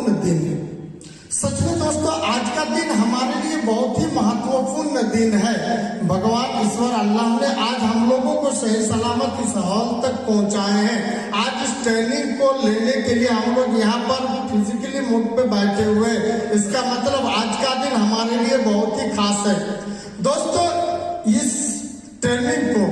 महत्वपूर्ण दिन है। सच में दोस्तों, आज का दिन हमारे लिए बहुत ही महत्वपूर्ण दिन है। भगवान ईश्वर अल्लाह ने आज हम लोगों को सही सलामत इस हॉल तक पहुंचाए हैं। आज इस ट्रेनिंग को लेने के लिए हम लोग यहाँ पर फिजिकली मूड पे बैठे हुए हैं। इसका मतलब आज का दिन हमारे लिए बहुत ही खास है। दोस्तों, इस ट्रेनिंग को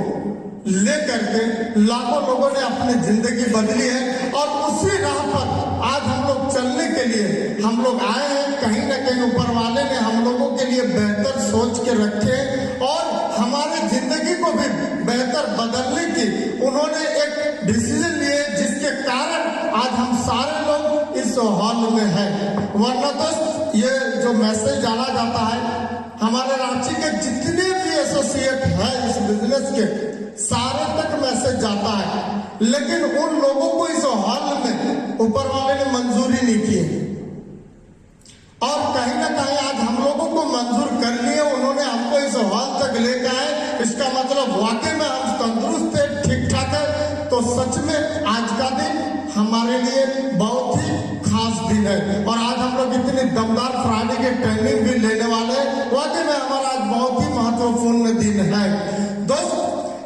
लेकर के लाखों लोगों ने अपनी जिंदगी बदली है और उसी राह पर आज हम लोग चलने के लिए हम लोग आए हैं। कहीं ना कहीं ऊपर वाले ने हम लोगों के लिए बेहतर सोच के रखे और हमारे जिंदगी को भी बेहतर बदलने की उन्होंने एक डिसीजन लिए, जिसके कारण आज हम सारे लोग इस हॉल में हैं। वरना दोस्त, ये जो मैसेज डाला जाता है, हमारे रांची के जितने भी एसोसिएट हैं इस बिजनेस के, सारे तक मैसेज जाता है, लेकिन उन लोगों को इस हॉल में ऊपर वाले ने मंजूरी नहीं की और कहीं ना कहीं आज हम लोगों को मंजूर कर लिए। उन्होंने हमको इस हॉल तक लेकर आए। इसका मतलब वाकई में हम तंदुरुस्त है, ठीक ठाक है। तो सच में आज का दिन हमारे लिए बहुत ही खास दिन है और आज हम लोग इतनी दमदार फ्राइडे की ट्रेनिंग भी लेने वाले हैं। वाकई में हमारा आज बहुत ही महत्वपूर्ण दिन है। दोस्त,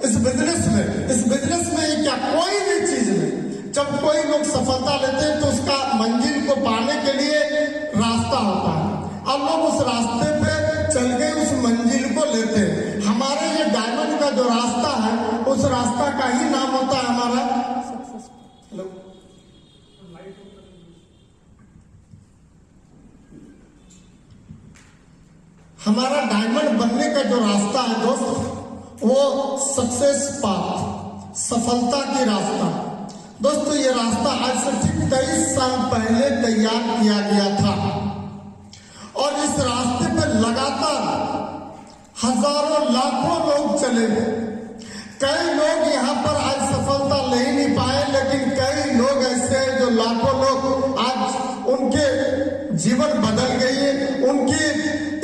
इस बिजनेस में क्या कोई भी चीज में जब कोई लोग सफलता लेते हैं तो उसका मंजिल को पाने के लिए रास्ता होता है। अब लोग उस रास्ते पे चल के उस मंजिल को लेते हैं। हमारे ये डायमंड का जो रास्ता है, उस रास्ता का ही नाम होता है हमारा हमारा डायमंड बनने का जो रास्ता है दोस्त, वो सक्सेस पाथ, सफलता की रास्ता। दोस्तों, ये रास्ता आज से ठीक 23 साल पहले तैयार किया गया था और इस रास्ते पर लगातार हजारों लाखों लोग चले गए। कई लोग यहाँ पर आज सफलता ले ही नहीं पाए, लेकिन कई लोग ऐसे हैं जो लाखों लोग आज उनके जीवन बदल गई है। उनकी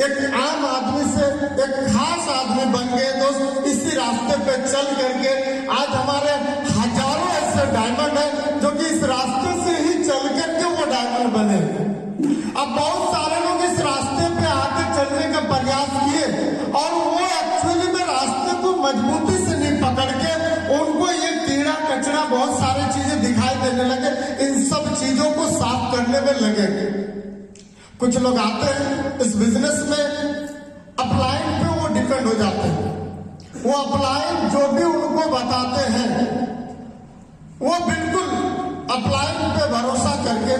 एक आम आदमी से एक खास आदमी बन गए। दोस्त, इसी रास्ते पे चल करके आज हमारे हजारों ऐसे डायमंड हैं जो कि इस रास्ते से ही चल करके वो डायमंड बने। अब बहुत सारे लोग इस रास्ते पे आगे चलने का प्रयास किए और वो एक्चुअली में रास्ते को मजबूती से नहीं पकड़ के उनको ये कीड़ा कचरा बहुत सारी चीजें दिखाई देने लगे। इन सब चीजों को साफ करने में लगे। कुछ लोग आते हैं इस बिजनेस में, अपलाइन पे वो डिपेंड हो जाते हैं। वो अपलाइन जो भी उनको बताते हैं वो बिल्कुल अपलाइन पे भरोसा करके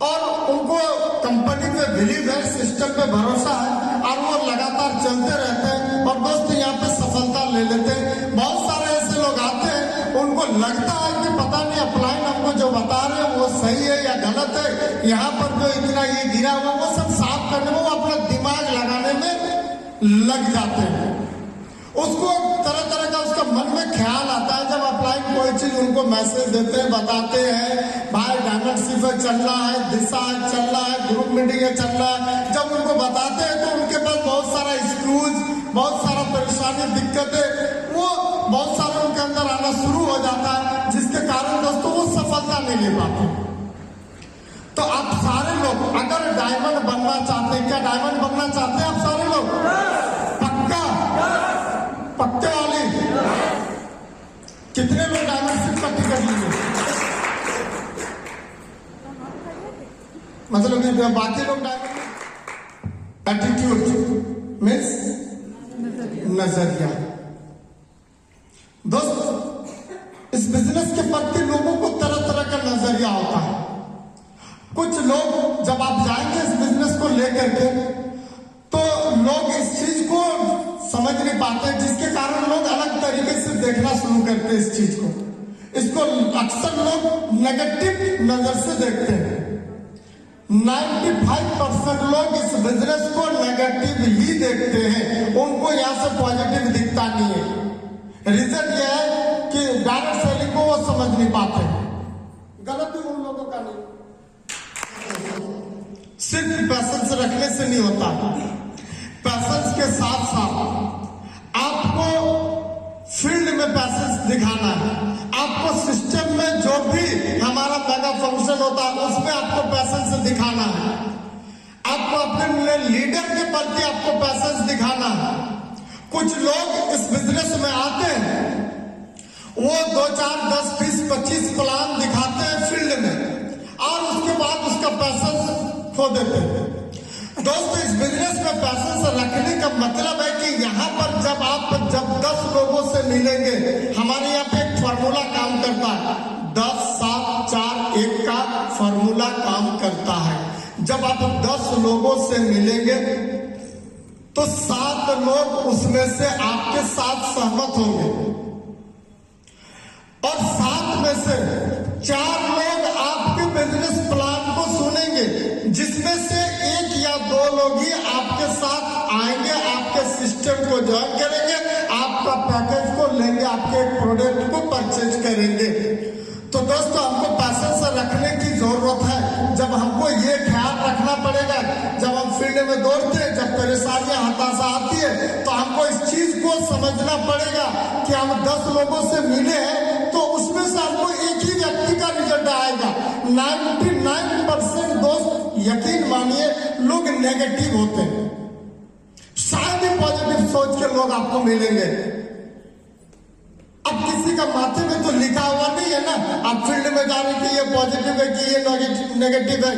और उनको कंपनी पे बिलीव है, सिस्टम पे भरोसा है और वो लगातार चलते रहते हैं और दोस्त यहाँ पे सफलता ले लेते हैं। बहुत सारे ऐसे लोग आते हैं, उनको लगता है कि पता नहीं अपलाइन हमको जो बता रहे हैं वो सही है या गलत है, यहाँ पर जो इतना ये गिरा हुआ वो सब साफ करने में वो अपना दिमाग लगाने में लग जाते हैं। उसको तरह तरह का उसका मन में ख्याल आता है। जब अपलाइन कोई चीज उनको मैसेज देते हैं, बताते हैं, भाई डायमंड सिर्फ चल रहा है, दिशा चल रहा है, ग्रुप मीटिंग चल रहा है, जब उनको बताते हैं तो उनके पास बहुत सारा स्क्रूज, बहुत सारा परेशानी, दिक्कतें, वो बहुत सारा उनके अंदर आना शुरू हो जाता है, जिसके कारण दोस्तों वो सफलता नहीं ले पाते। तो आप सारे लोग अगर डायमंड बनना चाहते हैं, क्या डायमंड बनना चाहते हैं आप सारे लोग? पक्के वाले कितने लोग डायमंड सिर्फ पट्टी कर लीजिए? मतलब कि बाकी लोग डायमंड एटीट्यूड मीन्स नजरिया। दोस्त, इस बिजनेस के प्रति लोगों को तरह तरह का नजरिया होता है। कुछ लोग जब आप जाएंगे इस बिजनेस को लेकर के तो लोग इस चीज को समझ नहीं पाते, जिसके कारण लोग अलग तरीके से देखना शुरू करते हैं इस चीज को। इसको अक्सर लोग नेगेटिव नजर से देखते हैं। 95% लोग इस बिजनेस को नेगेटिव ही देखते हैं, उनको यहाँ से पॉजिटिव दिखता नहीं है। रीजन यह है कि डायरेक्ट सेलिंग को वो समझ नहीं पाते। गलती उन लोगों का नहीं, सिर्फ पैसेंस रखने से नहीं होता। पैसेंस के साथ साथ आपको फील्ड में पैसेंस दिखाना है। आपको सिस्टम में जो भी हमारा मेगा फंक्शन होता है उसमें आपको पैसेंस दिखाना है, आपको अपने लीडर के प्रति आपको पैसेंस दिखाना है। कुछ लोग इस बिजनेस में आते हैं, वो 2, 4, 10, 20, 25 प्लान दिखाते हैं फील्ड में और उसके बाद उसका पैसेंस खो देते हैं। दोस्तों, इस बिजनेस में पैसेंस रखने का मतलब है कि यहाँ पर जब 10 लोगों से मिलेंगे, हमारे यहाँ पे एक फॉर्मूला काम करता है, 10, 7, 4, 1 का फॉर्मूला काम करता है। जब आप 10 लोगों से मिलेंगे तो 7 लोग उसमें से आपके साथ सहमत होंगे और 7 में से 4 लोग आपके बिजनेस प्लान को सुनेंगे, जिसमें से 1 या 2 लोग ही आपके साथ आएंगे, आपके सिस्टम को ज्वाइन करेंगे, आपका पैकेज को लेंगे, आपके प्रोडक्ट को परचेज करेंगे। तो दोस्तों, हमको पैसेंस रखने की जरूरत है। जब हमको ये ख्याल रखना पड़ेगा, जब हम फील्ड में दौड़ते हैं, जब परेशानियां हताशा आती है, तो हमको इस चीज को समझना पड़ेगा कि हम 10 लोगों से मिले हैं तो उसमें से हमको एक ही व्यक्ति का रिजल्ट आएगा। 99% दोस्त यकीन मानिए लोग नेगेटिव होते हैं, शायद ही पॉजिटिव सोच के लोग आपको मिलेंगे। अब किसी का माथे में तो लिखा हुआ नहीं है ना, आप फील्ड में जा रहे कि ये पॉजिटिव है कि ये नेगेटिव है।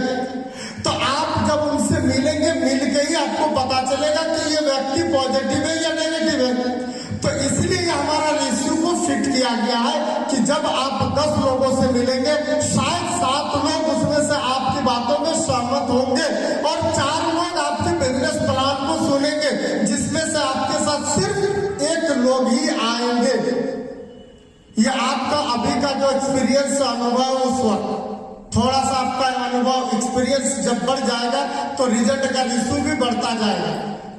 तो आप जब उनसे मिलेंगे, मिल के ही आपको पता चलेगा कि ये व्यक्ति पॉजिटिव है या नेगेटिव है। तो इसलिए हमारा रेशियो को फिट किया गया है कि जब आप 10 लोगों से मिलेंगे, शायद 7 लोग उसमें से आपकी बातों में सहमत होंगे और 4 लोग आपके बिजनेस प्लान को सुनेंगे, जिसमें से आपके साथ सिर्फ 1 लोग ही आएंगे। ये आपका अभी का जो एक्सपीरियंस अनुभव, उस वक्त थोड़ा सा आपका अनुभव एक्सपीरियंस जब बढ़ जाएगा तो रिजल्ट का रेशियो भी बढ़ता जाएगा।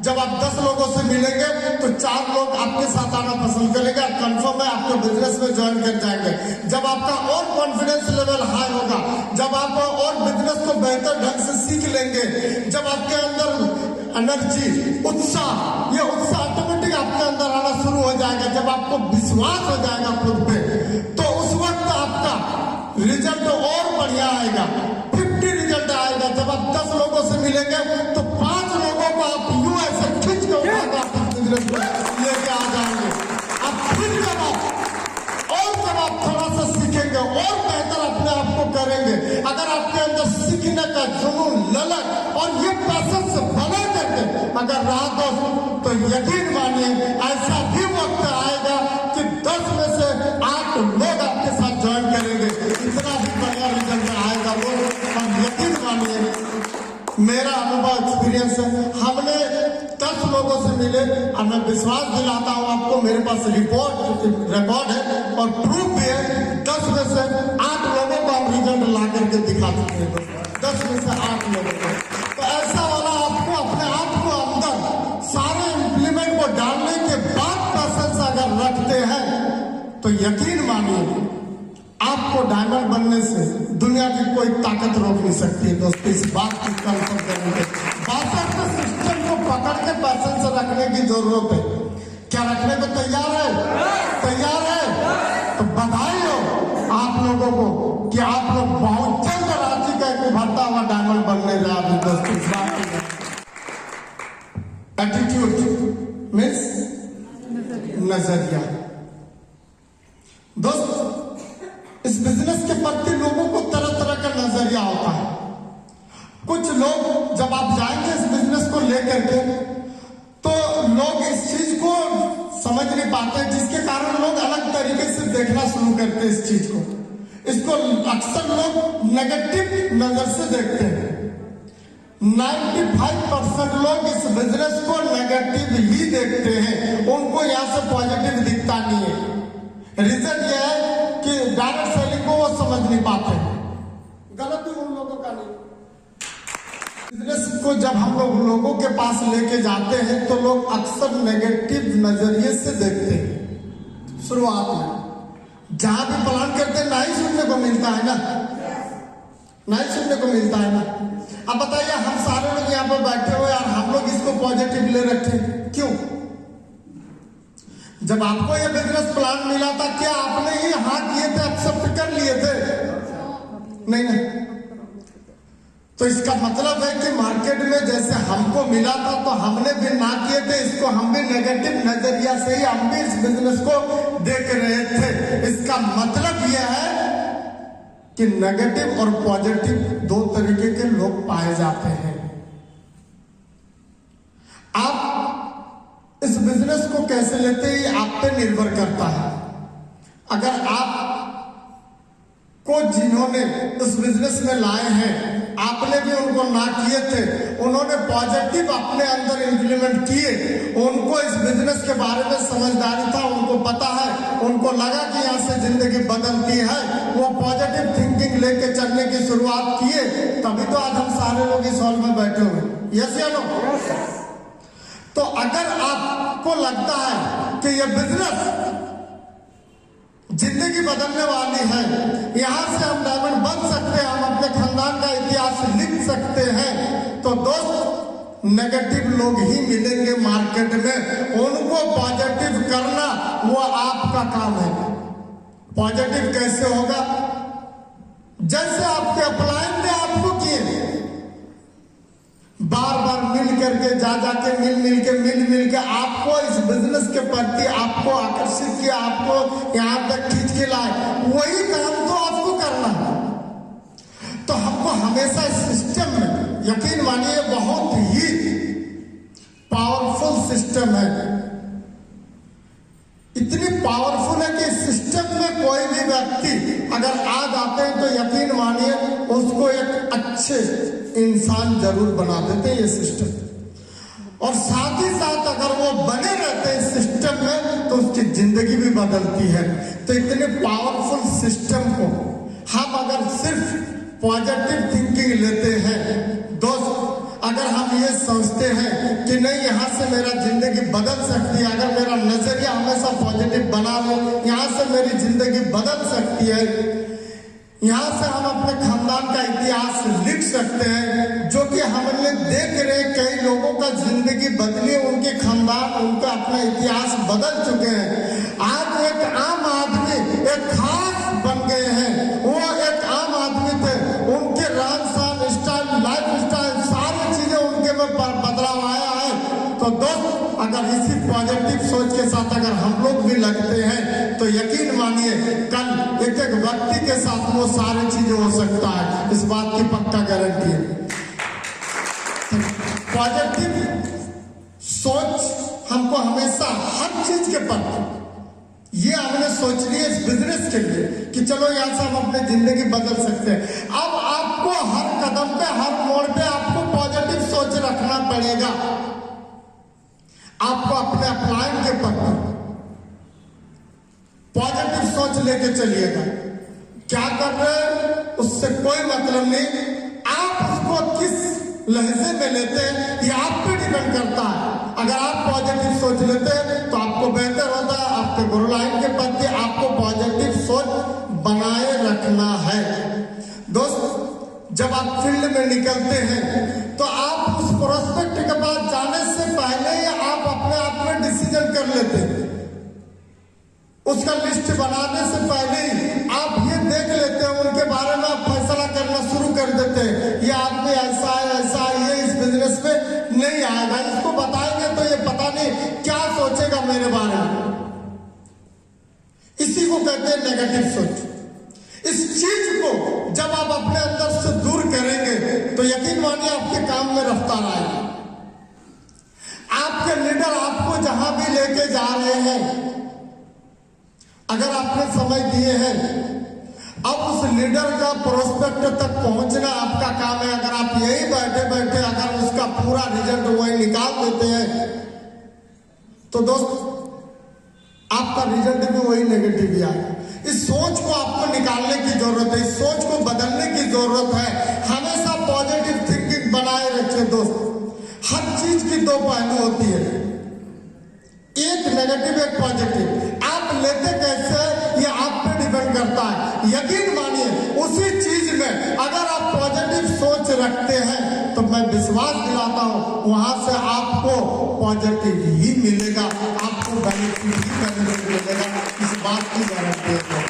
जब आप 10 लोगों से मिलेंगे तो 4 लोग आपके साथ आना पसंद करेंगे, कंफर्म है आपके बिजनेस में ज्वाइन कर जाएंगे। जब आपका और कॉन्फिडेंस लेवल हाई होगा, जब आप और बिजनेस को बेहतर ढंग से सीख लेंगे, जब आपके अंदर एनर्जी, उत्साह, ये उत्साह ऑटोमेटिक आपके अंदर आना शुरू हो जाएगा। जब आपको विश्वास हो जाएगा खुद पे, तो उस वक्त आपका रिजल्ट और बढ़िया आएगा, 50 रिजल्ट आएगा। जब आप 10 लोगों से मिलेंगे तो 5 लोगों को आप यूं ऐसे खींच के उठाकर आप बिजनेस में लेके आ जाएंगे। अब फिर जब आप थोड़ा सा सीखेंगे और बेहतर अपने आप को करेंगे, अगर आपके अंदर सीखने का जुनून, ललक और ये पैशन से बना करके अगर रहा दोस्त, तो यकीन मानिए ऐसा भी वक्त आएगा कि 10 में से 8 लोग आपके साथ ज्वाइन करेंगे। इतना भी बढ़िया रिजल्ट आएगा वो, और यकीन मानिए मेरा अनुभव एक्सपीरियंस है। हमने 10 लोगों से मिले और मैं विश्वास दिलाता हूँ आपको, मेरे पास रिकॉर्ड है और प्रूफ भी है। 10 में से 8 लोगों को हम रिजल्ट ला करके दिखा सकते हैं। 10 में से 8 लोगों को, तो ऐसा वाला आपको अपने आप को अंदर सारे इंप्लीमेंट को डालने के बाद पैसेंस अगर रखते हैं तो यकीन मानिए आपको डायमंड बनने से दुनिया की कोई ताकत रोक नहीं सकती है। दोस्तों, इस बात की कंफर्म करेंगे, बासठ सिस्टम को पकड़ के पैसेंस रखने की जरूरत है। क्या रखने को तैयार है? तैयार है? तो बधाई हो आप लोगों को कि आप लोग बहुत जल्द रांची का एक उभरता हुआ डायमंड बनने जा रहे हैं। दोस्तों, इस बात की एटीट्यूड मीन्स नजरिया। दोस्त, इस बिजनेस के प्रति लोगों को तरह तरह का नजरिया होता है। कुछ लोग जब आप जाएंगे इस बिजनेस को लेकर के, तो लोग इस चीज को समझ नहीं पाते, जिसके कारण लोग अलग तरीके से देखना शुरू करते हैं इस चीज को। इसको अक्सर लोग नेगेटिव नजर से देखते हैं। 95% लोग इस बिजनेस को नेगेटिव ही देखते हैं, उनको यहाँ से पॉजिटिव दिखता नहीं है। रीजन यह है कि डायरेक्ट सेलिंग को वो समझ नहीं पाते। गलती उन लोगों का नहीं। बिजनेस को जब हम लोगों के पास लेके जाते हैं तो लोग अक्सर नेगेटिव नजरिए से देखते हैं। शुरुआत में जहां भी प्लान करते हैं नहीं सुनने को मिलता है ना, नहीं सुनने को मिलता है ना। अब बताइए, हम सारे लोग यहाँ पर बैठे हुए और हम लोग इसको पॉजिटिव ले रखे, क्यों? जब आपको ये बिजनेस प्लान मिला था, क्या आपने ही हाँ किए थे, एक्सेप्ट कर लिए थे? नहीं ना। तो इसका मतलब है कि मार्केट में जैसे हमको मिला था तो हमने भी ना किए थे, इसको हम भी नेगेटिव नजरिया से ही हम भी इस बिजनेस को देख रहे थे। इसका मतलब यह है कि नेगेटिव और पॉजिटिव दो तरीके के लोग पाए जाते हैं। आप इस बिजनेस को कैसे लेते हैं आप पे निर्भर करता है। अगर आप को जिन्होंने इस बिजनेस में लाए हैं आपने भी उनको ना किए थे, उन्होंने पॉजिटिव अपने अंदर इंप्लीमेंट किए, उनको इस बिजनेस के बारे में समझदारी था, उनको पता है, उनको लगा कि यहाँ से जिंदगी बदलती है, वो पॉजिटिव थिंकिंग लेके चलने की शुरुआत किए, तभी तो आज हम सारे लोग इस हॉल में बैठे हुए। यस या नो? तो अगर आपको लगता है कि यह बिजनेस जिंदगी बदलने वाली है, यहां से हम डायमंड बन सकते हैं, हम अपने खानदान का इतिहास लिख सकते हैं, तो दोस्त नेगेटिव लोग ही मिलेंगे मार्केट में, उनको पॉजिटिव करना वो आपका काम है। पॉजिटिव कैसे होगा? जैसे आपके अपलाइन ने आपको किए, बार बार मिल करके जाके मिल के आपको इस बिजनेस के प्रति आपको आकर्षित किया, आपको यहां तक खींच के लाए, वही काम तो आपको करना है। तो हमको हमेशा इस सिस्टम में यकीन मानिए बहुत ही पावरफुल सिस्टम है, इतनी पावरफुल है कि इस सिस्टम में कोई भी व्यक्ति अगर आ जाते हैं तो यकीन मानिए उसको एक अच्छे इंसान जरूर बना देते हैं ये सिस्टम, और साथ ही साथ अगर वो बने रहते हैं सिस्टम में तो उसकी जिंदगी भी बदलती है। तो इतने पावरफुल सिस्टम को हम अगर सिर्फ पॉजिटिव थिंकिंग लेते हैं दोस्त, अगर हम ये सोचते हैं कि नहीं यहाँ से मेरा जिंदगी बदल सकती है, अगर मेरा नजरिया हमेशा पॉजिटिव बना लो, यहाँ से मेरी जिंदगी बदल सकती है, यहाँ से हम अपने खानदान का इतिहास लिख सकते हैं, जो कि हमने देख रहे कई लोगों का जिंदगी बदली, उनके खानदान उनका अपना इतिहास बदल चुके हैं। आज एक आम आदमी एक खास बन गए हैं, वो एक आम आदमी थे, उनके रहन सहन स्टाइल लाइफ स्टाइल सारी चीजें उनके में बदलाव आया है। तो दोस्त अगर इसी पॉजिटिव सोच के साथ अगर हम लोग भी लगते हैं तो यकीन मानिए कल एक एक व्यक्ति के साथ वो सारी चीजें हो सकता है, इस बात की पक्का गारंटी है। पॉजिटिव सोच हमको हमेशा हर चीज के प्रति ये हमने सोच लिया इस बिजनेस के लिए कि चलो यहाँ से हम अपनी जिंदगी बदल सकते हैं। अब आपको हर कदम पे हर मोड़ पे आपको पॉजिटिव सोच रखना पड़ेगा, आपको अपने अपलाइन के प्रति पॉजिटिव सोच लेके चलिएगा। क्या कर रहे हैं उससे कोई मतलब नहीं, आप उसको किस लहजे में लेते हैं ये आप पे डिपेंड करता है। अगर आप पॉजिटिव सोच लेते हैं तो आपको बेहतर होता है, आपके गुरु लाइन के प्रति आपको पॉजिटिव सोच बनाए रखना है। दोस्त जब आप फील्ड में निकलते हैं तो आप उस प्रोस्पेक्ट के पास जाने से पहले ही आप अपने आप में डिसीजन कर लेते हैं, उसका लिस्ट बनाने से पहले ही आप ये देख लेते हैं, उनके बारे में आप फैसला करना शुरू कर देते हैं, ये आदमी ऐसा है, ये इस बिजनेस में नहीं आएगा, इसको बताएंगे तो ये पता नहीं क्या सोचेगा मेरे बारे में। इसी को कहते हैं नेगेटिव सोच। इस चीज को जब आप अपने अंदर से दूर करेंगे तो यकीन मानिए आपके काम में रफ्तार आएगी। आपके लीडर आपको जहां भी लेके जा रहे हैं, अगर आपने समय दिए हैं, अब उस लीडर का प्रोस्पेक्ट तक पहुंचना आपका काम है। अगर आप यही बैठे बैठे अगर उसका पूरा रिजल्ट वही निकाल देते हैं तो दोस्त आपका रिजल्ट भी वही नेगेटिव ही आएगा। इस सोच को आपको निकालने की जरूरत है, इस सोच को बदलने की जरूरत है। हमेशा पॉजिटिव थिंकिंग बनाए रखिए दोस्त। हर चीज की दो पहलू होती है, एक नेगेटिव एक पॉजिटिव। आप लेते कैसे ये आप पे डिपेंड करता है। यकीन मानिए उसी चीज में अगर आप पॉजिटिव सोच रखते हैं तो मैं विश्वास दिलाता हूं वहां से आपको पॉजिटिव ही मिलेगा, आपको बेनिफिट ही मिलेगा, इस बात की गारंटी है।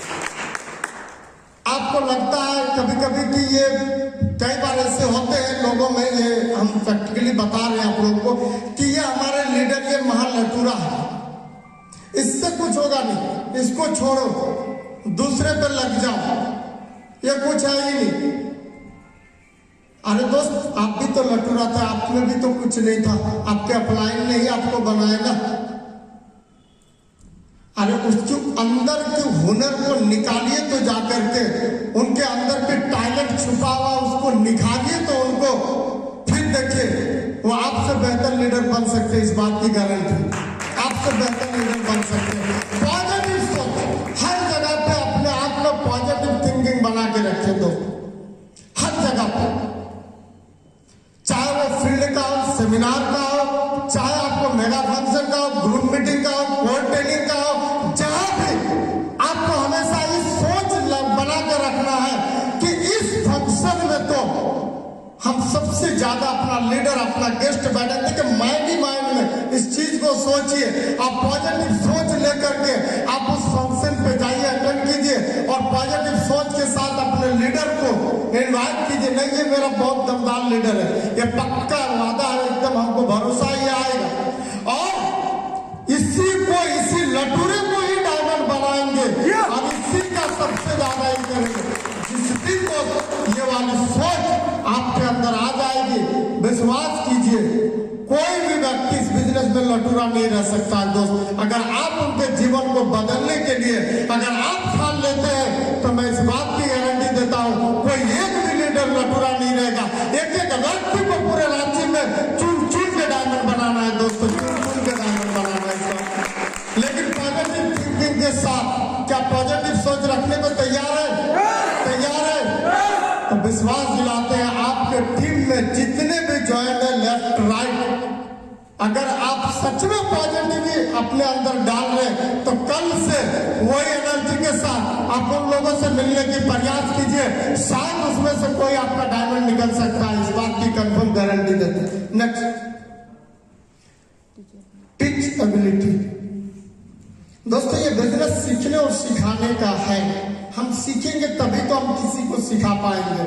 आपको आपको लगता है कभी कभी कि ये कई बार ऐसे होते हैं लोगों में, ये हम प्रैक्टिकली बता रहे हैं आप लोगों को कि ये हमारे लीडर ये महालटूरा है, इससे कुछ होगा नहीं, इसको छोड़ो, दूसरे पे लग जाओ, ये कुछ है ही नहीं। अरे दोस्त, आप भी तो लटूरा था, आप में भी तो कुछ नहीं था, आपके अपलाइन ने ही आपको बनाया ना। अरे उसके अंदर के हुनर को निकालिए तो जाकर के, उनके अंदर के टैलेंट छुपा हुआ उसको निखारिए तो उनको, फिर देखिए वो आपसे बेहतर लीडर बन सकते हैं, इस बात की गारंटी, आपसे बेहतर लीडर बन सकते हैं। पॉजिटिव सोच, हर जगह पे अपने आप को पॉजिटिव थिंकिंग बना के रखे दो, हर जगह पे, चाहे वो फील्ड का हो, सेमिनार का हो, चाहे आपको मेगा फंक्शन का हो, ग्रुप मीटिंग का हो, कोर्ट ट्रेनिंग का हो, जहां भी आपको हमेशा इस सोच बना के रखना है कि इस फंक्शन में तो हम सबसे ज्यादा अपना लीडर, अपना गेस्ट बैठे कि माइंड ही माइंड में इस चीज को सोचिए। आप पॉजिटिव सोच लेकर के आप उस फंक्शन पे जाइए, अटेंड कीजिए और पॉजिटिव सोच के साथ अपने लीडर को इनवाइट कीजिए। नहीं, ये मेरा बहुत दमदार लीडर है, ये पक्का वादा है, एकदम हमको भरोसा ही आएगा, और इसी को, इसी लटूरे को ही डायमंड बनाएंगे और इसी का सबसे ज्यादा ही करेंगे। जिस दिन को ये वाली सोच आपके अंदर आ जाएगी, विश्वास कीजिए कोई भी व्यक्ति इस बिजनेस में लटूरा नहीं रह सकता है दोस्त। अगर आप उनके जीवन को बदलने के लिए अगर आप ठान लेते हैं तो मैं इस बात की गारंटी देता हूं, कोई एक भी लीडर लटूरा नहीं रहेगा। एक एक व्यक्ति को पूरे राज्य में चुन चुन के डायमंड बनाना है दोस्तों, चुन चुन के डायमंड बनाना है। लेकिन पॉजिटिव थिंकिंग के साथ, क्या पॉजिटिव सोच रखने को तैयार है? तैयार है तो विश्वास दिलाते हैं आपके टीम में जितने भी ज्वाइन है, लेफ्ट राइट, अगर आप सच में पॉजिटिवली अपने अंदर डाल रहे तो कल से वही एनर्जी के साथ आप उन लोगों से मिलने की प्रयास कीजिए, शायद उसमें से कोई आपका डायमंड निकल सकता है, इस बात की कंफर्म गारंटी देते हैं। Next, teach ability. दोस्तों, ये बिजनेस सीखने और सिखाने का है। हम सीखेंगे तभी तो हम किसी को सिखा पाएंगे।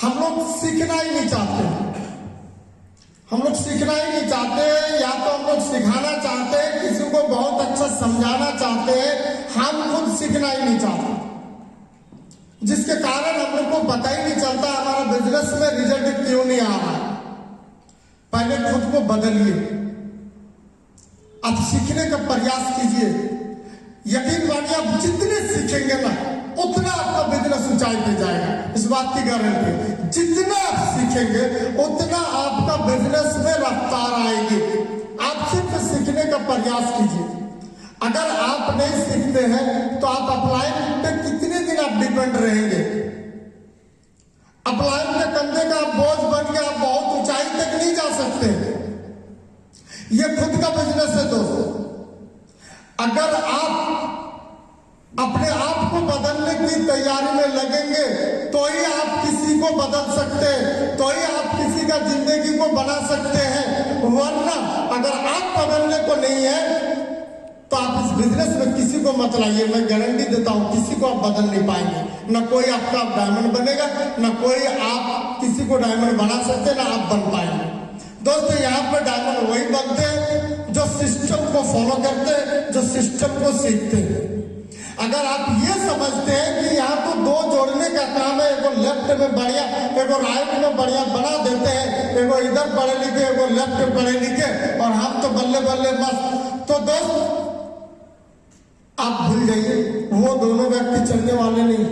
हम लोग सीखना ही नहीं चाहते, हम लोग सीखना ही नहीं चाहते, या तो हम लोग सिखाना चाहते हैं, किसी को बहुत अच्छा समझाना चाहते हैं, हम खुद सीखना ही नहीं चाहते, जिसके कारण हम लोग को पता ही नहीं चलता हमारा बिजनेस में रिजल्ट क्यों नहीं आ रहा। पहले खुद को बदलिए, आप सीखने का प्रयास कीजिए। यकीन मानिए, आप जितने सीखेंगे ना उतना आपका बिजनेस ऊंचाई पे जाएगा, इस बात की गारंटी। जितना आप सीखेंगे उतना आपका बिजनेस में रफ्तार आएगी। आप सिर्फ सीखने का प्रयास कीजिए। अगर आप नहीं सीखते हैं तो आप अपलाइन पे कितने दिन आप डिपेंड रहेंगे? अपलाइन के कंधे का बोझ बन के आप बहुत ऊंचाई तक नहीं जा सकते। ये खुद का बिजनेस है दोस्तों। अगर आप अपने आप को बदलने की तैयारी में लगेंगे तो ही आप किसी को बदल सकते हैं, तो ही आप किसी का जिंदगी को बना सकते हैं। वरना अगर आप बदलने को नहीं है तो आप इस बिजनेस में किसी को मत लाइए। मैं गारंटी देता हूं किसी को आप बदल नहीं पाएंगे। ना कोई आपका डायमंड बनेगा, ना कोई आप किसी को डायमंड बना सकते, ना आप बन पाएंगे। दोस्तों, यहाँ पर डायमंड वही बनते हैं जो सिस्टम को फॉलो करते हैं, जो सिस्टम को सीखते हैं। अगर आप ये समझते हैं कि यहाँ तो दो जोड़ने का काम है, एगो लेफ्ट में बढ़िया, एगो राइट में बढ़िया बना देते हैं, एगो इधर पढ़े लिखे, एगो लेफ्ट में पढ़े लिखे, और हम तो बल्ले बल्ले मस्त, तो दोस्त आप भूल जाइए, वो दोनों व्यक्ति चलने वाले नहीं।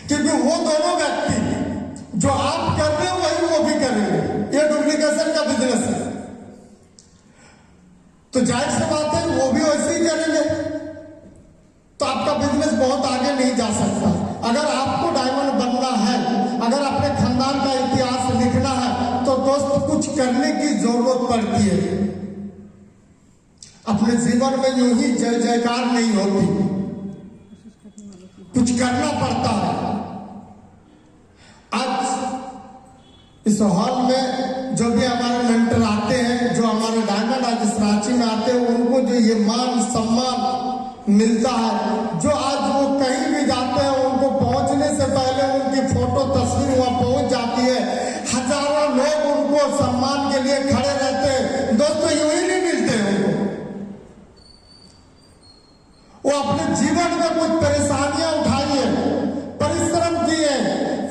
क्योंकि वो दोनों व्यक्ति जो आप कर रहे हो वही वो भी करेंगे। ये डुप्लीकेशन का बिजनेस है, तो जाहिर सी बात है वो भी वैसे ही करेंगे, तो आपका बिजनेस बहुत आगे नहीं जा सकता। अगर आपको डायमंड बनना है, अगर अपने खानदान का इतिहास लिखना है, तो दोस्त कुछ करने की जरूरत पड़ती है। अपने जीवन में यूं ही जय जयकार नहीं होती, कुछ करना पड़ता है। आज इस हॉल में जो भी हमारे मेंटर आते हैं, जो हमारे डायमंड आज इस रांची में आते हैं, उनको जो ये मान सम्मान मिलता है, जो आज वो कहीं भी जाते हैं उनको की फोटो तस्वीर वहां पहुंच जाती है, हजारों लोग उनको सम्मान के लिए खड़े रहते हैं। दोस्तों यूं ही नहीं मिलते उनको, वो अपने जीवन में कुछ परेशानियां उठाई है, परिश्रम किए,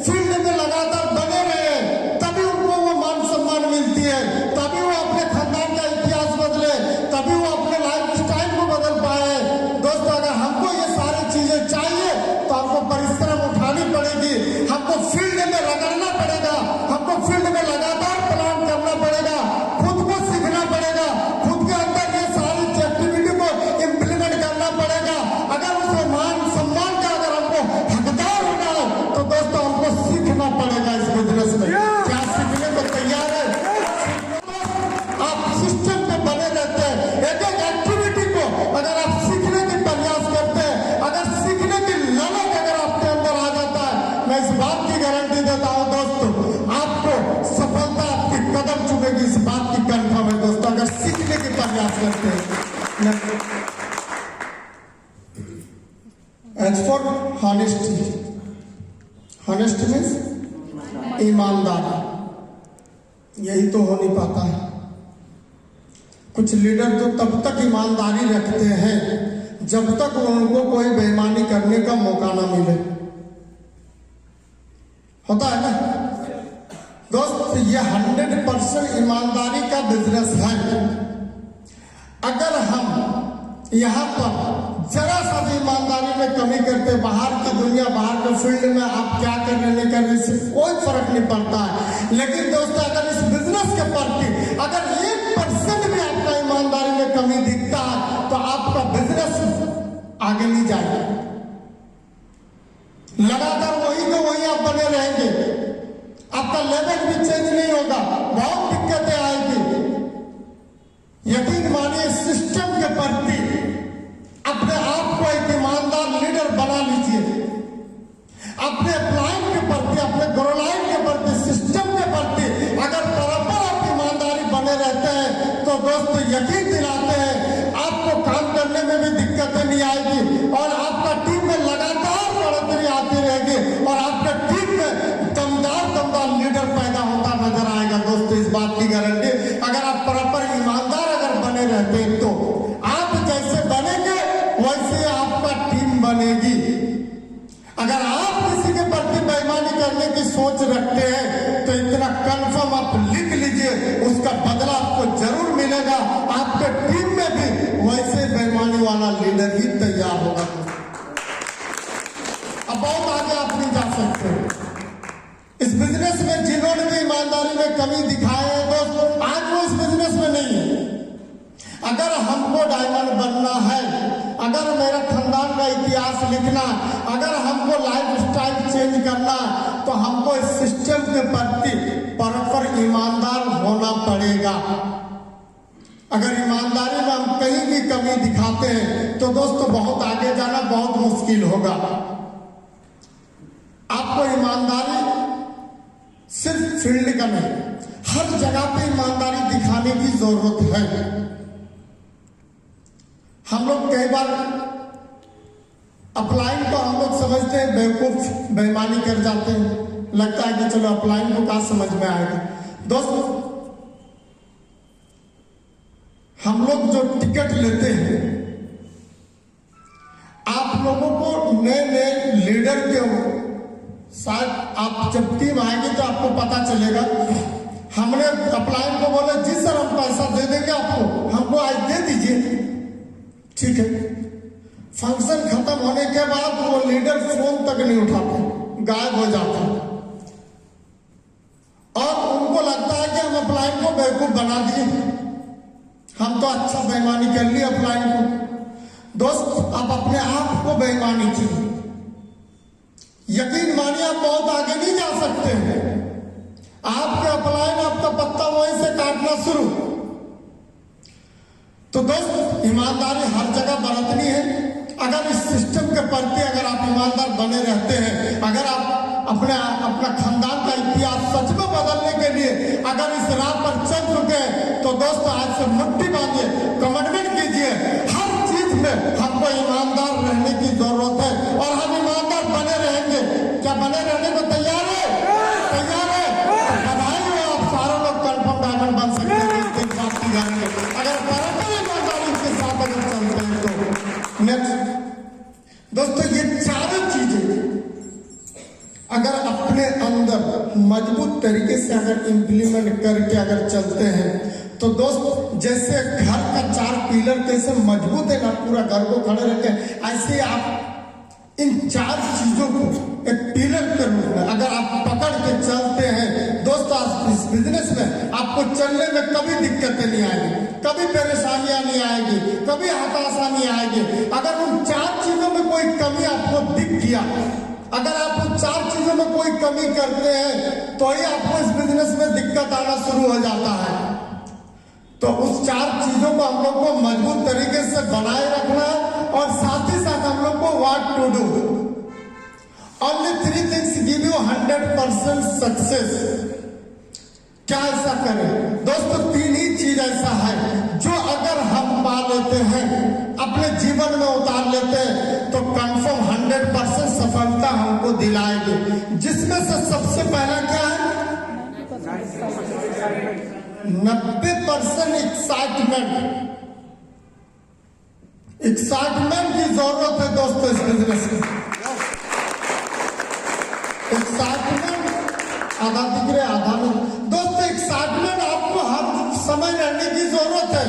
फील्ड में लगातार बने रहे, तभी उनको वो मान सम्मान मिलती है, तभी वो अपने खानदान का इतिहास बदले, तभी वो अपने लाइफ स्टाइल को बदल पाए। दोस्तों अगर हमको ये सारी चीजें चाहिए तो हमको परिश्रम उठानी पड़ेगी, हमको फील्ड में रगड़ना पड़ेगा, हमको फील्ड में लगातार प्लान करना पड़ेगा, खुद को सीखना पड़ेगा, खुद के अंदर ये सारी एक्टिविटी को इम्प्लीमेंट करना पड़ेगा। अगर उस मान सम्मान का अगर हमको हकदार होना है तो दोस्तों हमको सीखना पड़ेगा इस बिजनेस में। क्या सीखने को तैयार है? आप सिस्टम पे बने रहते हैं, एक एक एक्टिविटी को अगर आप सीखने की प्रयास करते हैं, अगर सीखने की ललक अगर आपके अंदर आ जाता है, मैं इस बात की गारंटी देता हूं दोस्तों, आपको सफलता आपकी कदम चुमेगी, इस बात की कंफर्म है दोस्तों, अगर सीखने की प्रयास करते हैं। As for honesty, honesty means ईमानदार, यही तो हो नहीं पाता है। कुछ लीडर तो तब तक ईमानदारी रखते हैं जब तक उनको कोई बेईमानी करने का मौका ना मिले। होता है ना दोस्त, ये 100% ईमानदारी का बिजनेस है। अगर हम यहाँ पर जरा सा भी ईमानदारी में कमी करते, बाहर की दुनिया, बाहर के फील्ड में आप क्या कर रहे नहीं कर रहे इससे कोई फर्क नहीं पड़ता है। लेकिन दोस्तों अगर इस बिजनेस के प्रति अगर 1% भी आपका ईमानदारी में कमी दिखता है तो आपका बिजनेस आगे नहीं जाएगा, लगातार वही तो वही आप बने रहेंगे, आपका लेवल भी चेंज नहीं होगा, बहुत दिक्कतें आएगी। यकीन मानिए सिस्टम के प्रति अपने आप को एक ईमानदार लीडर बना लीजिए, अपने क्लाइंट के प्रति, अपने ग्रोलाइन के प्रति, सिस्टम के प्रति अगर बराबर आप ईमानदारी बने रहते हैं तो दोस्तों यकीन दिलाते हैं आपको काम करने में भी दिक्कतें नहीं आएगी और आपका टीम में लगातार बढ़ोतरी आती रहेगी और आपके टीम में दमदार लीडर पैदा होता नजर आएगा। दोस्तों इस बात की गारंटी, अगर आप बराबर ईमानदार अगर बने रहते हैं तो आप जैसे बनेंगे वैसे आपका टीम बनेगी। अगर आप किसी के प्रति बेईमानी करने की सोच रखते हैं तो इतना कंफर्म आप लिख लीजिए, उसका बदला आपको जरूर मिलेगा। आपके टीम में भी वैसे बेईमानी वाला लीडर ही तैयार होगा। अब बहुत आगे आप नहीं जा सकते। इस बिजनेस में जिन्होंने भी ईमानदारी में कमी दिखाए है दोस्तों, आज वो इस बिजनेस में नहीं है। अगर हमको डायमंड बनना है, अगर मेरा खानदान का इतिहास लिखना, अगर हमको लाइफ स्टाइल चेंज करना, तो हमको इस सिस्टम के प्रति प्रॉपर ईमानदार होना पड़ेगा। अगर ईमानदारी में हम कहीं भी कमी दिखाते हैं तो दोस्तों बहुत आगे जाना बहुत मुश्किल होगा। आपको ईमानदारी सिर्फ फील्ड का नहीं, हर जगह पे ईमानदारी दिखाने की जरूरत है। हम लोग कई बार अपलाइन को हम लोग समझते हैं बेवकूफ, बेईमानी कर जाते हैं, लगता है कि चलो अपलाइन को क्या समझ में आएगा। दोस्तों हम लोग जो टिकट लेते हैं, आप लोगों को नए नए लीडर के शायद आप जब टीम आएगी तो आपको पता चलेगा। हमने अपलाइन को बोले जी सर हम पैसा दे देंगे आपको, हमको आज दे दीजिए, ठीक है। फंक्शन खत्म होने के बाद वो लीडर फोन तक नहीं उठाते, गायब हो जाता है और उनको लगता है कि हम अपलाइन को बेवकूफ बना दिए, हम तो अच्छा बेईमानी कर लिए अपलाइन को। दोस्त आप अपने आप को बेईमानी की, यकीन मानिए आप बहुत आगे नहीं जा सकते हैं। आपके अपलाइन आपका पत्ता वहीं से काटना शुरू। तो दोस्त ईमानदारी हर जगह बरतनी है। अगर इस सिस्टम के प्रति अगर आप ईमानदार बने रहते हैं, अगर आप अपना खानदान का इतिहास सच में बदलने के लिए अगर इस राह पर चल चुके हैं तो दोस्तों आज से मुट्ठी बांधिए, कमिटमेंट कीजिए, हर चीज में हमको ईमानदार रहने की जरूरत है और हम ईमानदार बने रहेंगे क्या बने रहने को तैयार है? तैयार है? बधाई हो, आप सारे लोग कंफर्म डायमंड बन सकते हैं इस बात की गारंटी, अगर बराबर ईमानदारी के साथ अगर चलते हैं तो। नेक्स्ट दोस्तों, ये चारों चीजें अगर अपने अंदर मजबूत तरीके से अगर इंप्लीमेंट करके अगर चलते हैं तो दोस्त, जैसे घर का 4 पिलर कैसे मजबूत है ना, पूरा घर को खड़े रखे, ऐसे आप इन 4 चीजों को एक पिलर के रूप में अगर आप पकड़ के चलते हैं दोस्तों, इस बिजनेस में आपको चलने में कभी दिक्कतें नहीं आएगी, कभी परेशानियां नहीं आएगी, कभी हताशा नहीं आएगी। अगर उन 4 चीजों में कोई कमी आपको दिख गया, अगर आप उन 4 चीजों में कोई कमी करते हैं तो ही आपको इस बिजनेस में दिक्कत आना शुरू हो जाता है। तो उस 4 चीजों को हम लोग को मजबूत तरीके से बनाए रखना है और साथ ही साथ हम लोग को what to do. Only 3 things give you 100% success. क्या ऐसा करें दोस्तों? 3 ही चीज ऐसा है जो अगर हम पा लेते हैं, अपने जीवन में उतार लेते हैं तो कंफर्म 100% सफलता हमको दिलाएगी। जिसमें से सबसे पहला क्या है? 90% एक्साइटमेंट। एक्साइटमेंट की जरूरत है दोस्तों इस बिजनेस में। एक्साइटमेंट आधा दिख रहे आधा नहीं। दोस्तों, एक्साइटमेंट आपको हर समय रहने की जरूरत है।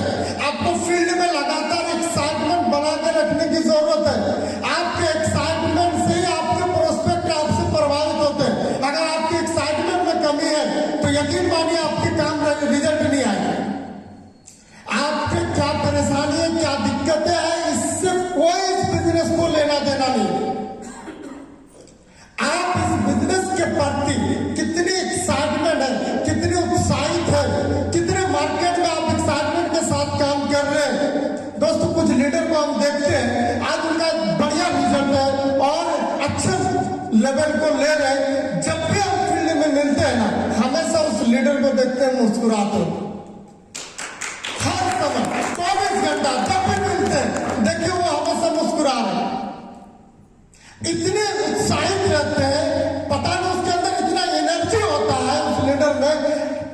आपको फील्ड में लगातार एक्साइटमेंट बना के रखने की जरूरत है। आपके एक्साइटमेंट से ही आपके प्रोस्पेक्ट आपसे प्रभावित होते हैं। अगर आपकी एक्साइटमेंट में कमी है तो यकीन मानिए आपके काम रिजल्ट नहीं आएगा। आपके क्या परेशानी है, क्या दिक्कतें हैं, इससे कोई इस बिजनेस को लेना देना नहीं। आप इस बिजनेस के प्रति कितनी एक्साइटमेंट है, कितनी उत्साहित है, कितने मार्केट में आप एक्साइटमेंट के साथ काम कर रहे हैं। दोस्तों, कुछ लीडर को हम देखते हैं, आज उनका बढ़िया रिजल्ट है और अच्छे लेवल को ले रहे हैं। जब भी हम फील्ड में मिलते हैं ना, हमेशा उस लीडर को देखते हैं मुस्कुराते हैं। हर समय 24 घंटा जब भी मिलते हैं देखिए वो हमेशा मुस्कुरा रहे हैं, इतने उत्साहित रहते हैं। पता नहीं उसके अंदर इतना एनर्जी होता है उस लीडर में।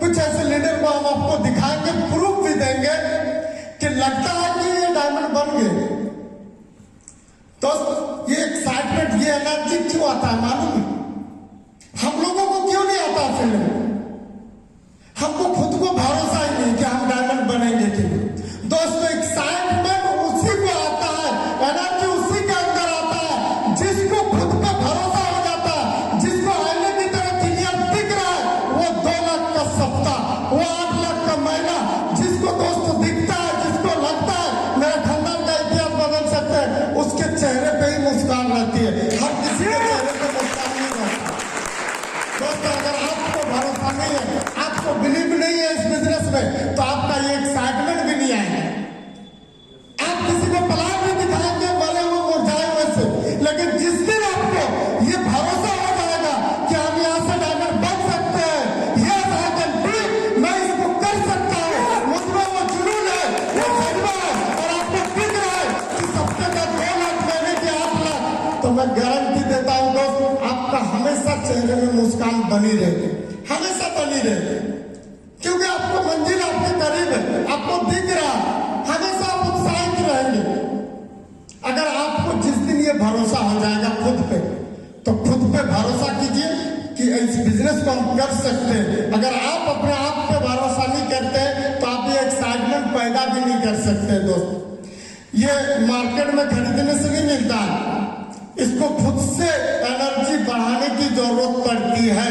कुछ ऐसे लीडर को हम आपको दिखाएंगे, प्रूफ भी देंगे कि लगता है कि ये डायमंड बन गए। तो ये एक्साइटमेंट, ये एनर्जी क्यों आता है मालूम है? हम लोगों को क्यों नहीं आता फील्ड में? हमको खुद को भरोसा ही नहीं कि हम डायमंड बनेंगे कि नहीं। दोस्तों, एक्साइटमेंट उसी को आता है, एनर्जी उसी के अंदर आता है जिसको खुद पे भरोसा हो जाता है, जिसको आईने की तरह क्लियर दिख रहा है। वो 2 लाख का सप्ताह, वो 8 लाख का महीना जिसको दोस्तों दिखता है, जिसको लगता है मेरे खानदान का इतिहास बदल सकते हैं, उसके चेहरे पे ही मुस्कान रहती है। हर किसी के चेहरे पे मुस्कान नहीं रहती। दोस्तों, अगर आपको भरोसा नहीं है, आपको बिलीव नहीं है इस बिजनेस में, तो आपका ये एक्साइटमेंट भी नहीं आएगा। आप किसी को प्लान भी दिखाएंगे भले वो मुरझाए वैसे, लेकिन जिस दिन आपको ये भरोसा हो जाएगा कि हम यहाँ से डायमंड बन सकते हैं, yes I can do it, मैं इसको कर सकता हूँ, मुझमें वो जुनून है, वो जज्बा है और आपको दिख रहा है कि सबसे का 2 लाख महीने के 8 लाख, तो मैं गारंटी देता हूँ दोस्त, आपका हमेशा चेहरे में मुस्कान बनी रहेगी, हमेशा बनी रहेगी। क्योंकि आपको मंजिल आपके करीब है, आपको दिख रहा है, हमेशा आप उत्साहित रहेंगे। अगर आपको जिस दिन ये भरोसा हो जाएगा खुद पे, तो खुद पे भरोसा कीजिए कि इस बिजनेस को हम कर सकते हैं। अगर आप अपने आप पे भरोसा नहीं करते तो आप ये एक्साइटमेंट पैदा भी नहीं कर सकते। दोस्त, ये मार्केट में खरीदने से नहीं मिलता है, इसको खुद से एनर्जी बढ़ाने की जरूरत पड़ती है।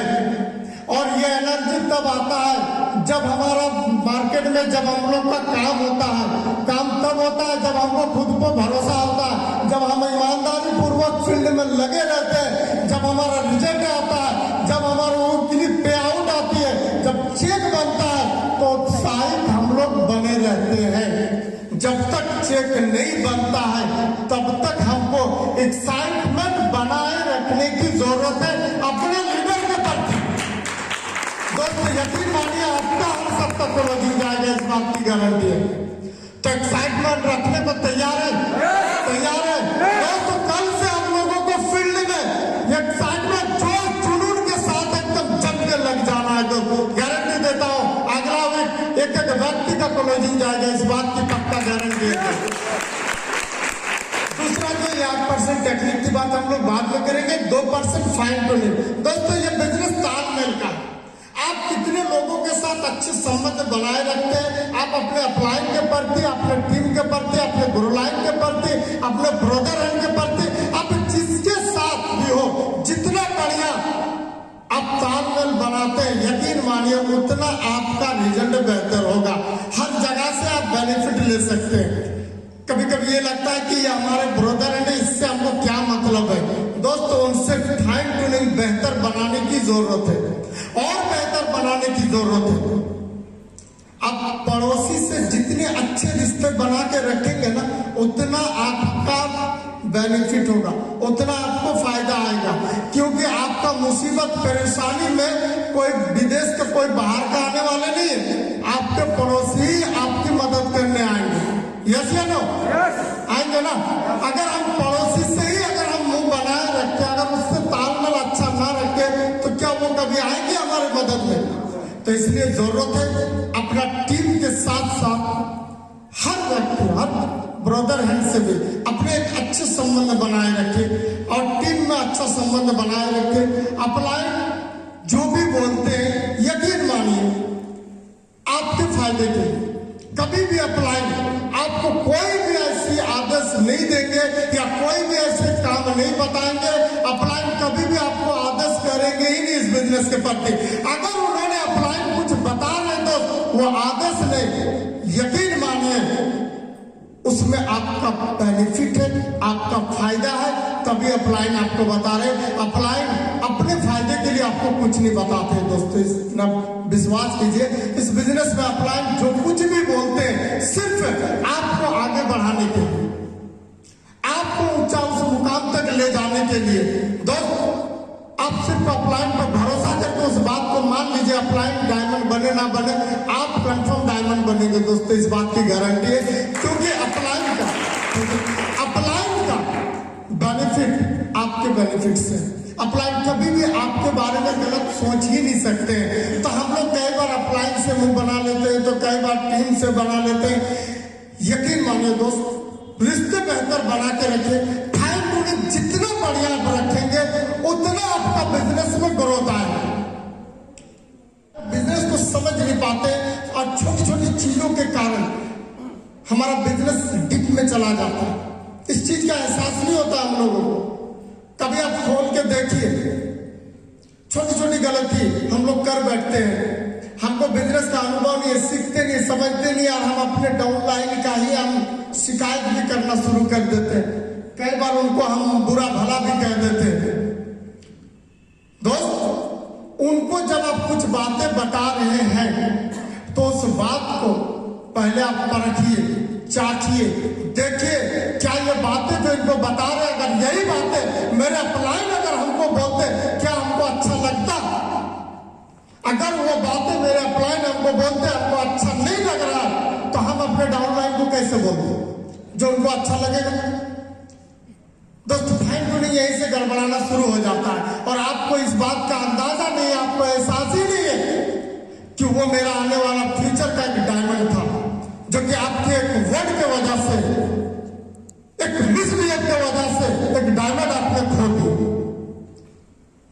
और ये एनर्जी तब आता है जब हमारा मार्केट में, जब हम लोग का काम होता है। काम तब होता है जब हमको खुद पर भरोसा होता है, जब हम ईमानदारी पूर्वक फील्ड में लगे रहते हैं, जब हमारा रिजल्ट आता है, जब हमारा उनकी पे आउट आती है, जब चेक बनता है, तो उत्साहित हम लोग बने रहते हैं। जब तक चेक नहीं बनता है तब तक हमको एक्साइटमेंट बनाए रखने की जरूरत है अपने लीडर के प्रति। दोस्तों, यकीन मानिए आपका हर सप्ताह को जीत जाएगा, इस बात की गारंटी है। तो एक्साइटमेंट रखने को तैयार है? तैयार है दोस्तों। कल से हम लोगों को फील्ड में एक्साइटमेंट दोस्त, गारंटी देता हूँ अगला वीक एक एक व्यक्ति का क्लोजिंग जाएगा, इस बात की पक्का गारंटी है। दूसरा जो 8% टेक्निक की बात हम लोग बाद में करेंगे, 2% फाइन टूनिंग। दोस्तों ये बिजनेस तालमेल का, आप कितने लोगों के साथ अच्छे संबंध बनाए रखते हैं, आप अपने अपलाइन के प्रति, अपने टीम के प्रति, अपने गुरुलाइन के प्रति, अपने ब्रदर के प्रति, आप जिसके साथ भी हो, जितना बढ़िया आप तालमेल बनाते हैं, यकीन मानिए उतना आपका रिजल्ट बेहतर होगा। हर जगह से आप बेनिफिट ले सकते हैं। कभी कभी ये लगता है कि ये हमारे ब्रदर है, इससे हमको क्या मतलब है। दोस्तों उनसे फाइन ट्यूनिंग बेहतर बनाने की जरूरत है, और बेहतर बनाने की जरूरत है। आप पड़ोसी से जितने अच्छे रिश्ते बना के रखेंगे ना, उतना आपका बेनिफिट होगा, उतना आपको फायदा आएगा। क्योंकि आपका मुसीबत परेशानी में कोई विदेश के कोई बाहर का आने वाले नहीं है, आपके पड़ोसी ही आपकी मदद करने आएंगे। यस या नो? आएंगे ना। अगर हम पड़ोसी से ही अगर हम मुंह बनाए रखे, अगर उससे तालमेल अच्छा ना रखे, तो क्या वो कभी आएंगे हमारी मदद में? तो इसलिए जरूरत है अपना टीम के साथ साथ हर व्यक्ति, हर ब्रदर हैंड से भी अपने एक अच्छे संबंध बनाए रखे, और टीम में अच्छा संबंध बनाए रखे। अपलाइन जो भी बोलते हैं, यकीन मानिए आपके फायदे के लिए। कभी भी अपलाइन आपको कोई भी ऐसी आदेश नहीं देंगे या कोई भी ऐसे काम नहीं बताएंगे। अपलाइन कभी भी आपको आदेश करेंगे ही नहीं इस बिजनेस के प्रति। अगर उन्होंने अपलाइन कुछ बता रहे तो वो आदेश नहीं, यकीन मानिए उसमें आपका बेनिफिट है, आपका फायदा है, तभी अपलाइन आपको बता रहे। अपलाइन अपने फायदे के लिए आपको कुछ नहीं बताते दोस्तों, इतना विश्वास कीजिए। इस बिजनेस में अपलाइन जो कुछ भी बोलते हैं सिर्फ आपको आगे बढ़ाने के लिए, आपको ऊंचा उस मुकाम तक ले जाने के लिए। दोस्तों आप सिर्फ अपलाइन पर भरोसा करके उस बात को मान लीजिए, अपलाइन डायमंड बने ना बने, आप कंफर्म डायमंड बनेंगे दोस्तों, इस बात की गारंटी है। क्योंकि अपलाइन का बेनिफिट आपके बेनिफिट से, अपलाइन कभी भी आपके बारे में गलत सोच ही नहीं सकते हैं। तो हम लोग कई बार अपलाइन से मुंह बना लेते हैं, तो कई बार टीम से बना लेते हैं। यकीन मानिए दोस्त, रिश्ते बेहतर बना के रखें। फाइन ट्यूनिंग जितना बढ़िया आप रखेंगे, उतना आपका बिजनेस में ग्रोथ आएगा। बिजनेस को समझ नहीं पाते और छोटी छोटी चीजों के कारण हमारा बिजनेस डिप में चला जाता है। इस चीज का एहसास नहीं होता हम लोगों को। कभी आप खोल के देखिए, छोटी छोटी गलती हम लोग कर बैठते हैं। हमको बिजनेस का अनुभव नहीं है, सीखते नहीं, समझते नहीं, और हम अपने डाउनलाइन का ही हम शिकायत भी करना शुरू कर देते हैं। कई बार उनको हम बुरा भला भी कह देते हैं। दोस्त उनको जब आप कुछ बातें बता रहे हैं, तो उस बात को पहले आप परखिए, चाखिए, देखिए क्या ये बातें जो इनको बता रहे हैं, अगर यही बातें मेरे अपलाइन अगर हमको बोलते, क्या हमको अच्छा लगता? अगर वो बातें मेरे अपलाइन हमको बोलते हमको अच्छा नहीं लग रहा, तो हम अपने डाउनलाइन को कैसे बोलते जो उनको अच्छा लगेगा? दोस्तों फाइन ट्यूनिंग यहीं से गड़बड़ाना शुरू हो जाता है, और आपको इस बात का अंदाजा नहीं, आपको एहसास ही नहीं है कि वो मेरा आने वाला फ्यूचर का एक डायमंड था, जो कि आपके एक वर्ड के वजह से, एक मिसबिहेव के वजह से एक डायमंड आपने खो दी।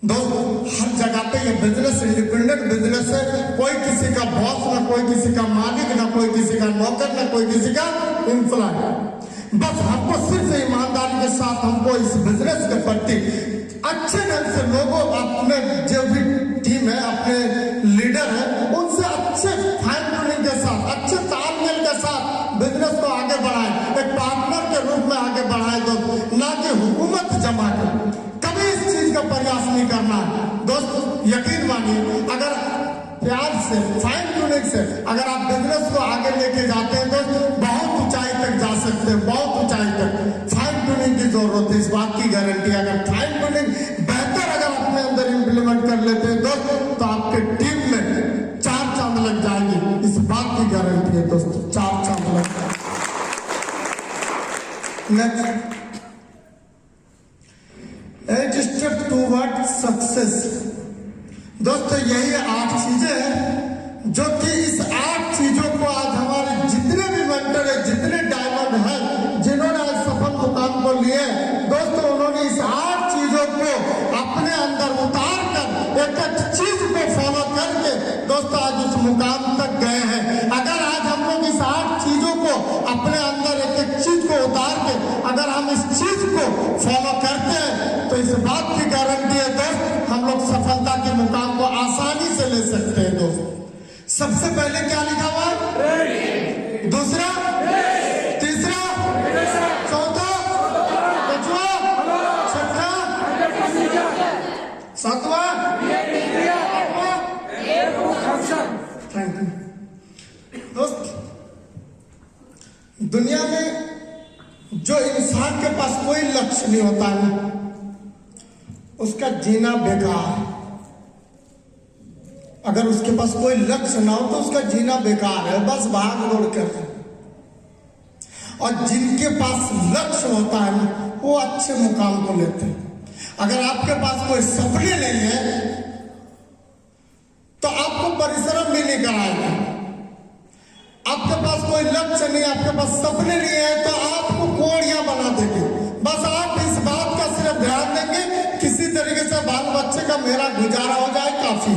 दोस्तों हर जगह पे ये बिजनेस इंडिपेंडेंट बिजनेस है। कोई किसी का बॉस ना, कोई किसी का मालिक ना, कोई किसी का नौकर ना, कोई किसी का एम्प्लॉय। बस हमको सिर्फ ईमानदारी के साथ हमको इस बिजनेस के प्रति अच्छे ढंग से लोगों, अपने जो भी टीम है, अपने लीडर है, उनसे अच्छे फाइन ट्यूनिंग के साथ, अच्छे तालमेल के साथ बिजनेस को आगे बढ़ाएं, एक पार्टनर के रूप में आगे बढ़ाएं दोस्त, ना कि हुकूमत जमा कर। कभी इस चीज का प्रयास नहीं करना है दोस्त। यकीन मानिए अगर प्यार से, फाइन ट्यूनिंग से अगर आप बिजनेस को आगे लेके जाते हैं तो बहुत ऊंचाई तक जा सकते हैं, बहुत ऊंचाई तक। फाइन ट्यूनिंग की जरूरत है, इस बात की गारंटी। अगर फाइन ट्यूनिंग बेहतर अगर अपने अंदर इम्प्लीमेंट कर लेते हैं दोस्त, तो आपके टीम में 4 चांद लग जाएंगे, इस बात की गारंटी है दोस्तों, 4 चांद लग जाएंगे। Next, 8 step toward success. दोस्तों यही 8 चीजें हैं एक एक चीज को फॉलो करके दोस्तों आज उस मुकाम तक गए हैं। अगर आज हम लोग इस 8 चीजों को अपने अंदर एक एक चीज को उतार के अगर हम इस चीज को फॉलो करते हैं तो इस बात की गारंटी है दोस्त हम लोग सफलता के मुकाम को आसानी से ले सकते हैं। दोस्त सबसे पहले क्या लिखा हुआ है? दूसरा, तीसरा, चौथा, पांचवा, छठा, सातवां, थैंक यू। दोस्त दुनिया में जो इंसान के पास कोई लक्ष्य नहीं होता है उसका जीना बेकार है। अगर उसके पास कोई लक्ष्य ना हो तो उसका जीना बेकार है, बस भाग दौड़ कर। और जिनके पास लक्ष्य होता है वो अच्छे मुकाम को लेते हैं। अगर आपके पास कोई सपने नहीं है तो आपको परिश्रम भी नहीं कराएगा। आपके पास कोई लक्ष्य नहीं, आपके पास सपने नहीं है तो आपको कोड़ियां बना देंगे। बस आप इस बात का सिर्फ ध्यान देंगे किसी तरीके से बाल बच्चे का मेरा गुजारा हो जाए काफी।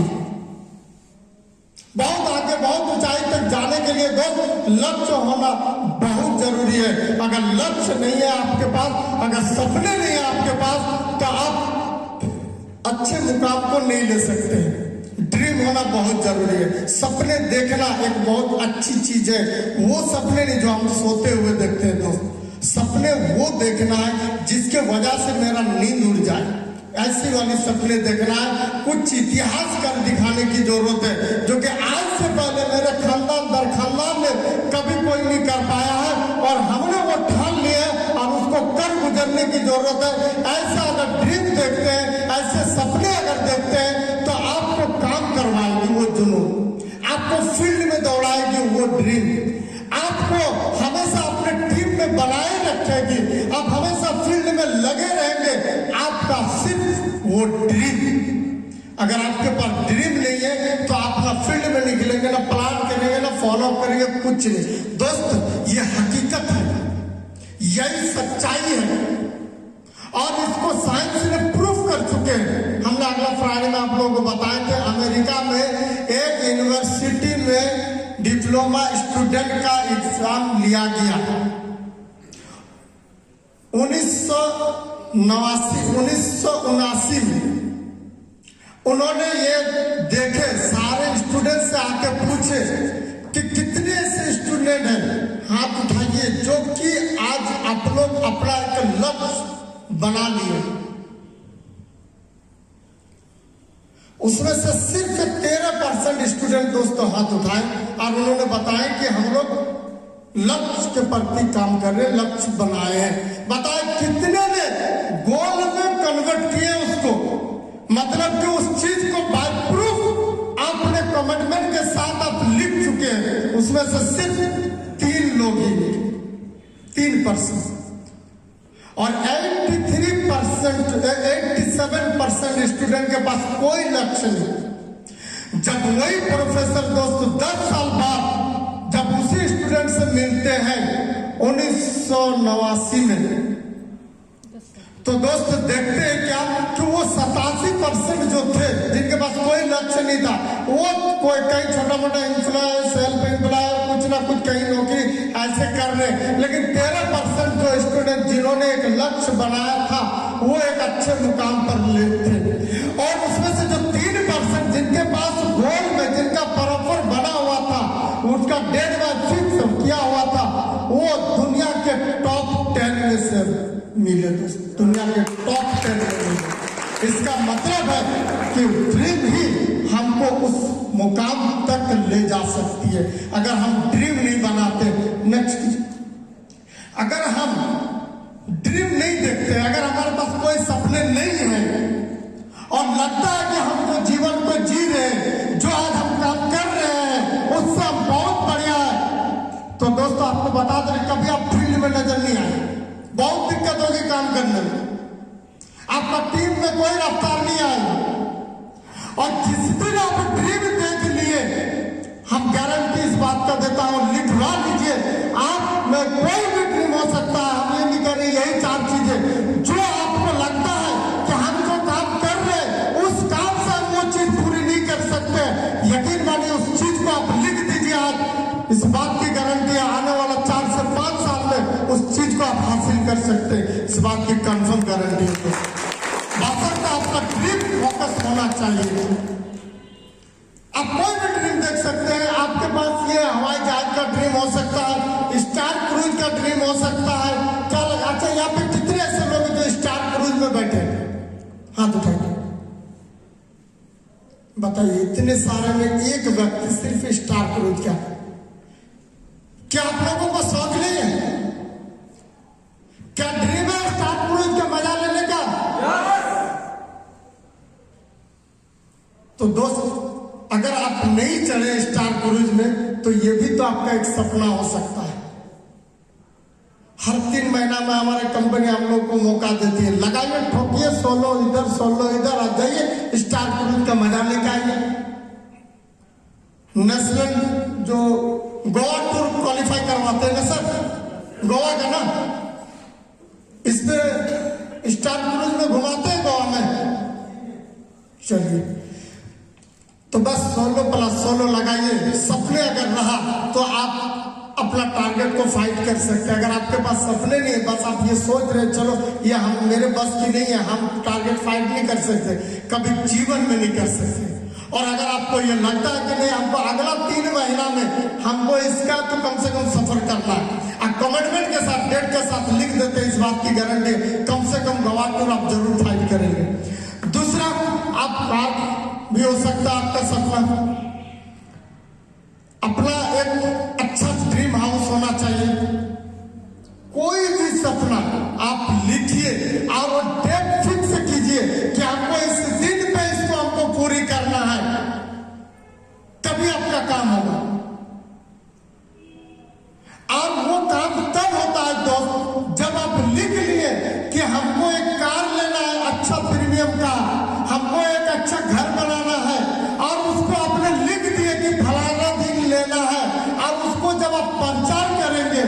बहुत आगे बहुत ऊंचाई तक जाने के लिए दोस्त लक्ष्य होना बहुत जरूरी है। अगर लक्ष्य नहीं है आपके पास, अगर सपने नहीं है आपके पास तो आप अच्छे मुकाम को नहीं ले सकते। ड्रीम होना बहुत जरूरी है। सपने देखना एक बहुत अच्छी चीज है। वो सपने नहीं जो हम सोते हुए देखते हैं दोस्त, सपने वो देखना है जिसके वजह से मेरा नींद उड़ जाए, ऐसी वाली सपने देखना है। कुछ इतिहास कर दिखाने की जरूरत है जो कि आज से पहले मेरे खानदान दर खानदान में कभी कोई नहीं कर पाया है और हमने वो ठान लिया और उसको कर गुजरने की जरूरत है। ऐसा अगर ड्रीम देखते हैं, ऐसे सपने अगर देखते हैं तो आपको काम करवाएगी वो जुनून, आपको फील्ड में दौड़ाएगी वो ड्रीम, आपको हमेशा अपने टीम में बनाए रखेगी। आप हमेशा फील्ड में लगे रहेंगे, आपका सिर्फ वो ड्रीम। अगर आपके पास ड्रीम नहीं है तो आप ना फील्ड में निकलेंगे, ना प्लान करेंगे, ना फॉलो करेंगे, कुछ नहीं। दोस्त ये हकीकत है, यही सच्चाई है और इसको साइंस ने प्रूफ कर चुके हैं। हमने अगला फ्राइडे में आप लोगों को बताए थे अमेरिका में एक यूनिवर्सिटी में डिप्लोमा स्टूडेंट का एग्जाम लिया गया। 1979 में उन्होंने ये देखे, सारे स्टूडेंट से आके पूछे कि कितने ऐसे स्टूडेंट हैं, हाथ उठाइए जो कि आज आप लोग अपना एक लक्ष्य बना लिए। उसमें से सिर्फ 13% स्टूडेंट दोस्तों हाथ उठाए और उन्होंने बताया कि हम लोग लक्ष्य के प्रति काम कर रहे, लक्ष्य बनाए हैं। बताए कितने ने गोल में कन्वर्ट किए उसको, मतलब कि उस चीज को बाय प्रूफ अपने कमिटमेंट के साथ आप लिख चुके हैं। उसमें से सिर्फ 3 लोग ही, 3% और 87% स्टूडेंट के पास कोई लक्ष्य नहीं। जब वही प्रोफेसर दोस्त 10 साल बाद जब उसी स्टूडेंट से मिलते हैं 1989 में तो दोस्त देखते हैं क्या कि वो 87% जो थे जिनके पास कोई लक्ष्य नहीं था, वो कोई कहीं छोटा मोटा एम्प्लॉय, सेल्फ एम्प्लॉय, कुछ ना कुछ कहीं नौकरी ऐसे कर रहे। लेकिन 13% जो स्टूडेंट जिन्होंने एक लक्ष्य बनाया था वो एक अच्छे मुकाम पर थे। और उसमें से जो 3% जिनके पास गोल में जिनका प्रॉपर बना हुआ था, उसका डेट में फिक्स किया हुआ था, वो दुनिया के टॉप 10 में से मिले दोस्त, दुनिया के टॉप 10 में मिले। इसका मतलब है कि ड्रीम ही हमको उस मुकाम तक ले जा सकती है। अगर हम ड्रीम नहीं बनाते, नेक्स्ट, अगर हम ड्रीम नहीं देखते, अगर हमारे पास कोई सपने नहीं है और लगता है कि हम जो जीवन को जी रहे हैं, जो आज हम काम कर रहे हैं उससे हम बहुत बढ़िया है, तो दोस्तों आपको बता दें कभी आप फील्ड में नजर नहीं आए, बहुत दिक्कत होगी काम करने में, आपका टीम में कोई रफ्तार नहीं आई। और जिस दिन आप ड्रीम देख लिए, हम गारंटी इस बात का देता हूं, लिखवा लीजिए, आप में कोई भी ड्रीम हो सकता है। हम ये नहीं करें, यही 4 चीजें जो आपको लगता है कि हम जो काम कर रहे हैं उस काम से हम वो चीज यकीन मानिए उस चीज को आप लिख दीजिए आज, इस बात की गारंटी है आने वाला 4 से 5 साल में उस चीज को आप हासिल कर सकते हैं, इस बात की कंफर्म गारंटी है। बशर्ते आपका ड्रीम फोकस होना चाहिए। आप कोई भी ड्रीम देख सकते हैं, आपके पास ये हवाई जहाज का ड्रीम हो सकता है, स्टार क्रूज का ड्रीम हो सकता है। क्या लगा? अच्छा, यहाँ पे कितने ऐसे लोग जो स्टार क्रूज में बैठे हैं? हाथ उठाइए, बताइए। इतने सारे में एक व्यक्ति सिर्फ स्टार क्रूज का। क्या आप लोगों को शौक नहीं है? क्या ड्रीम है स्टार क्रूज का मजा लेने का? तो दोस्त, अगर आप नहीं चढ़े स्टार क्रूज में तो ये भी तो आपका एक सपना हो सकता है। हर 3 महीना में हमारे कंपनी हम लोग को मौका देती है, लगाइए, ठोकिए, सोलो इधर सोलो इधर, आ जाइए स्टार क्रूज का मजा लेके आइए। नेशनल जो गोवा टूर क्वालिफाई करवाते हैं ना सर, गोवा का ना, इसमें स्टार क्रूज में घुमाते हैं गोवा में। चलिए, तो बस सोलो प्लस सोलो लगाइए। सपने अगर रहा तो आप अपना टारगेट को फाइट कर सकते हैं। अगर आपके पास सपने नहीं है, बस आप ये सोच रहे चलो ये हम मेरे बस की नहीं है, हम टारगेट फाइट नहीं कर सकते, कभी जीवन में नहीं कर सकते। और अगर आपको ये लगता है कि नहीं हमको अगला 3 महीना में हमको इसका तो कम से कम सफर करना है, आप कमिटमेंट के साथ, डेट के साथ लिख देते हैं, इस बात की गारंटी कम से कम गोवा टूर आप जरूर फाइट करेंगे। दूसरा, आप कार भी हो सकता है आपका सपना, अपना एक अच्छा ड्रीम हाउस होना चाहिए। कोई भी सपना आप लिखिए और वो डेट फिक्स कीजिए कि आपको इस दिन पे इसको हमको पूरी करना है, तभी आपका काम होगा। और वो काम तब होता है दोस्त जब आप लिख लिए कि हमको एक कार लेना है, अच्छा प्रीमियम कार, हमको एक अच्छा घर बनाना है, और उसको आपने लिख दिए कि फलाना दिन लेना है। और उसको जब आप प्रचार करेंगे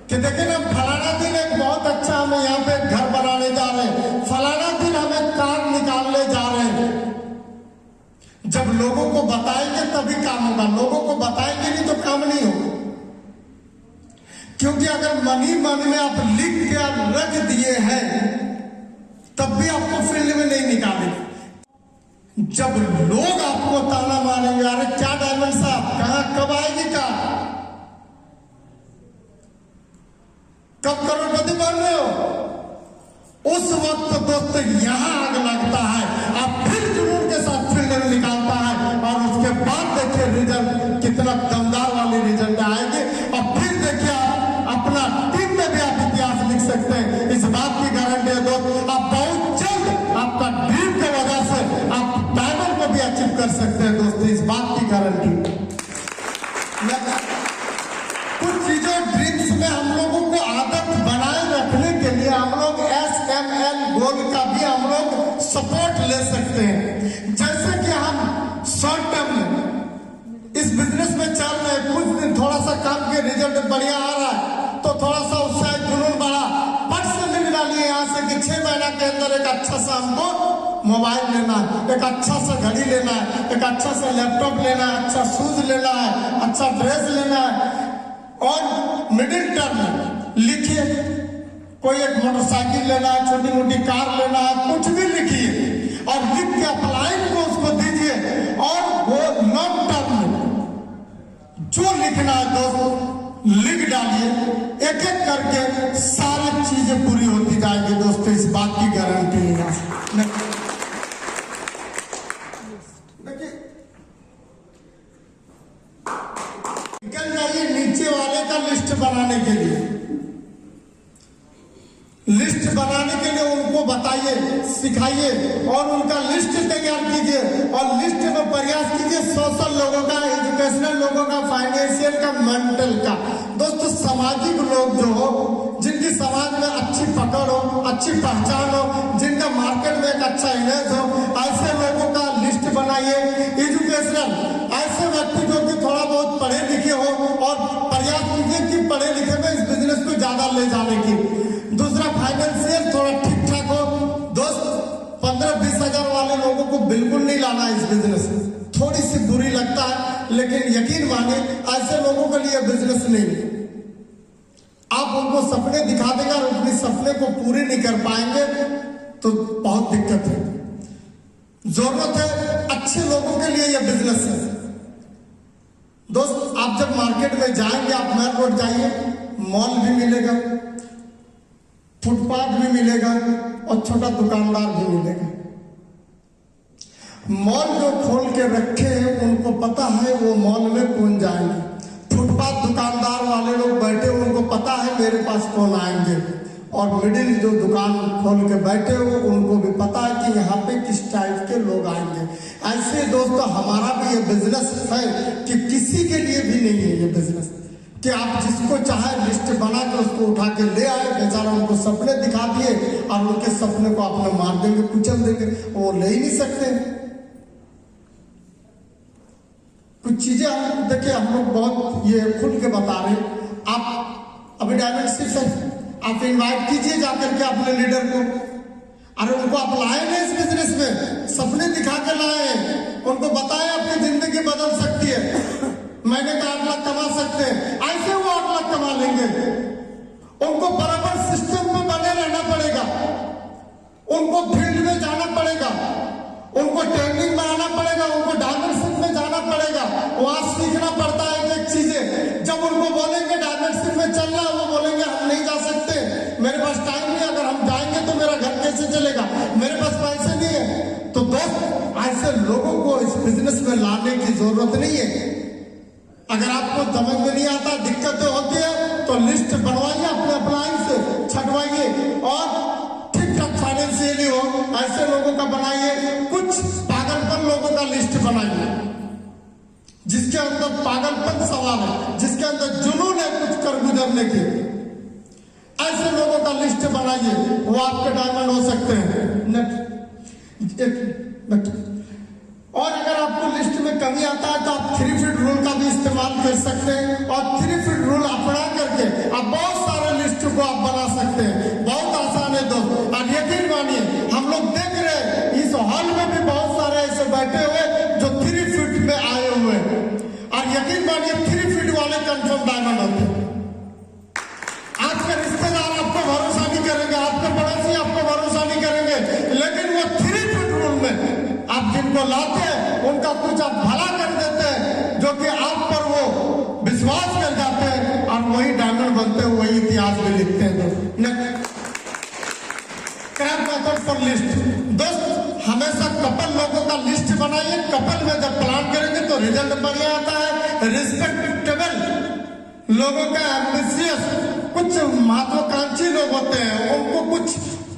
कि देखिए ना फलाना दिन एक बहुत अच्छा हम यहाँ पे घर बनाने जा रहे हैं, फलाना दिन हमें कार निकालने जा रहे हैं, जब लोगों को बताएंगे तभी काम होगा, लोगों को बताएंगे नहीं तो काम नहीं होगा। क्योंकि अगर मन में आप लिख के आप रख दिए हैं तब भी आपको फील्ड में नहीं निकालेंगे। जब लोग आपको ताना मारेंगे, अरे क्या डायमंड साहब कहां कब आएगी कार, कब करोड़पति बन रहे हो, उस वक्त दोस्त यहां आग लगता है, आप फिर जुनून के साथ फील्ड में निकालता है, और उसके बाद देखिए रिजल्ट कितना दमदार वाली रिजल्ट आएगी। और फिर देखिए अपना टीम में भी आप इतिहास लिख सकते हैं, इस बात की गारंटी है दोस्त। आप बहुत जल्द आपका ड्रीम की वजह से आप डायमंड को भी अचीव कर सकते हैं दोस्तों, इस बात की गारंटी। कुछ चीजों ड्रीम्स में हम लोगों को आदत बनाए रखने के लिए हम लोग SML गोल का भी हम लोग सपोर्ट ले सकते हैं। जैसे कि हम शॉर्ट टर्म में इस बिजनेस में चल रहे, कुछ दिन थोड़ा सा काम के रिजल्ट बढ़िया आ रहा है तो थोड़ा सा उससे जुनून बढ़ा, पट से लिख डालिए यहाँ से कि 6 महीना के अंदर एक अच्छा सा हमको मोबाइल लेना है, एक अच्छा सा घड़ी लेना है, एक अच्छा सा लैपटॉप लेना है, अच्छा शूज लेना है, अच्छा ड्रेस लेना है। और मिडिल टर्म लिखिए, कोई एक मोटरसाइकिल लेना है, छोटी मोटी कार लेना है, कुछ भी लिखिए और लिख के अप्लाई को उसको दीजिए। और वो लॉन्ग टर्म में जो लिखना है दोस्तों लिख डालिए, एक एक करके सारी चीजें पूरी होती जाएगी दोस्तों, इस बात की गारंटी है। निकल जाइए नीचे वाले का लिस्ट बनाने के लिए, लिस्ट बनाने के लिए उनको बताइए, सिखाइए और उनका लिस्ट तैयार कीजिए। और लिस्ट में प्रयास कीजिए सोशल लोगों का, एजुकेशनल लोगों का, फाइनेंशियल का, मेंटल का। दोस्तों सामाजिक लोग जो हो, जिनकी समाज में अच्छी पकड़ हो, अच्छी पहचान हो, जिनका मार्केट में एक अच्छा इमेज हो, ऐसे लोगों का लिस्ट बनाइए। एजुकेशनल ऐसे व्यक्ति जो कि थोड़ा बहुत पढ़े लिखे हो और प्रयास कीजिए कि पढ़े लिखे में इस बिजनेस को ज्यादा ले जाने की। दूसरा फाइनेंशियल थोड़ा ठीक ठाक हो। दोस्त 15-20 हजार वाले लोगों को बिल्कुल नहीं लाना है इस बिजनेस में, थोड़ी सी बुरी लगता है, लेकिन यकीन माने ऐसे लोगों के लिए बिजनेस नहीं है। आप उनको सपने दिखा देंगे और अपने सपने को पूरे नहीं कर पाएंगे तो बहुत दिक्कत है। जरूरत है अच्छे लोगों के लिए यह बिजनेस है। दोस्त, आप जब मार्केट में जाएंगे, आप मेन रोड जाइए, मॉल भी मिलेगा, फुटपाथ भी मिलेगा और छोटा दुकानदार भी मिलेगा। मॉल जो खोल के रखे हैं उनको पता है वो मॉल में कौन जाएंगे। फुटपाथ दुकानदार वाले लोग बैठे, उनको पता है मेरे पास कौन आएंगे। और मिडिल जो दुकान खोल के बैठे हो उनको भी पता है कि यहाँ पे किस टाइप के लोग आएंगे। ऐसे दोस्तों हमारा भी ये बिजनेस है कि किसी के लिए भी नहीं है ये बिजनेस कि आप जिसको चाहे लिस्ट बना के उसको उठा के ले आए, बेचारा उनको सपने दिखा दिए और उनके सपने को आपने मार देंगे, कुचल देंगे, वो ले ही नहीं सकते। कुछ चीजें हम देखिए, हम लोग बहुत ये खुल के बता रहे हैं। आप अभी डायमंड सिर्फ है, आप इनवाइट कीजिए जाकर के अपने लीडर को। अरे उनको आप लाए ना इस बिजनेस में, सपने दिखा के लाए, उनको बताएं आपकी जिंदगी बदल सकती है, महीने का 8 लाख कमा सकते हैं, ऐसे वो 8 लाख कमा लेंगे। उनको बराबर सिस्टम में बने रहना पड़ेगा, उनको फील्ड में जाना पड़ेगा, उनको ट्रेनिंग में आना पड़ेगा, उनको डायमंडशिप में जाना पड़ेगा, वहां सीखना पड़ता है एक चीजें। जब उनको बोलेंगे डायमंडशिप में चलना, वो बोलेंगे हम नहीं जा सकते, मेरे पास टाइम नहीं, अगर हम जाएंगे तो मेरा घर कैसे चलेगा, मेरे पास पैसे नहीं है। तो दोस्त ऐसे लोगों को इस बिजनेस में लाने की जरूरत नहीं है। अगर आपको समझ में नहीं आता, दिक्कतें होती है तो लिस्ट बनवाइए, अपने अप्लाई से छटवाइए और ठीक ठाक फाइनेंशियली हो ऐसे लोगों का बनाइए। कुछ पागलपन लोगों का लिस्ट बनाइए, जिसके अंदर पागलपन सवाल है, जिसके अंदर जुनून है कुछ कर गुजरने की, ऐसे लोगों का लिस्ट बनाइए, वो आपके डायमंड हो सकते हैं। और अगर आपको लिस्ट में कमी आता है तो आप 3 फीट रूल का भी इस्तेमाल कर सकते हैं और 3 फीट रूल अपना करके आप बहुत सारे लिस्ट को आप बना सकते हैं। बहुत आसान है दोस्त, और यकीन मानिए हम लोग देख रहे हैं इस हॉल में भी बहुत सारे ऐसे बैठे हुए जो 3 फीट में आए हुए हैं, और यकीन मानिए 3 फीट वाले कंफर्म डायमंड होते हैं। आपके रिश्तेदार आपको भरोसा नहीं करेंगे, आपके पड़ोसी आपको भरोसा नहीं करेंगे, लेकिन वो 3 फीट रूल में आप जिनको लाते हैं उनका कुछ आप भला कर देते हैं, जो कि आप पर वो विश्वास कर जाते हैं और वही डायमंड बनते हैं, वही इतिहास में लिखते हैं। Crap method for list. दोस्त हमेशा कपल लोगों का लिस्ट बनाइए। कपल में जब प्लान करेंगे तो रिजल्ट बढ़िया आता है। रिस्पेक्टेबल लोगों का, एम्बिशियस, कुछ महत्वाकांक्षी लोग होते हैं, उनको कुछ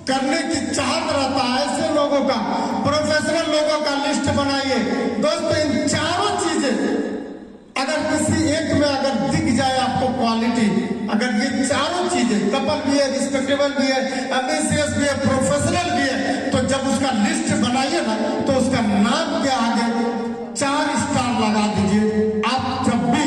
करने की चाहत रहता है, ऐसे लोगों का, प्रोफेशनल लोगों का लिस्ट बनाइए। दोस्तों इन चारों चीजें अगर किसी एक में अगर दिख जाए आपको क्वालिटी, अगर ये चारों चीजें, कपल भी है, रिस्पेक्टेबल भी है, एम्बिशियस भी है, प्रोफेशनल भी है, तो जब उसका लिस्ट बनाइए ना तो उसका नाम के आगे 4 स्टार लगा दीजिए। आप जब भी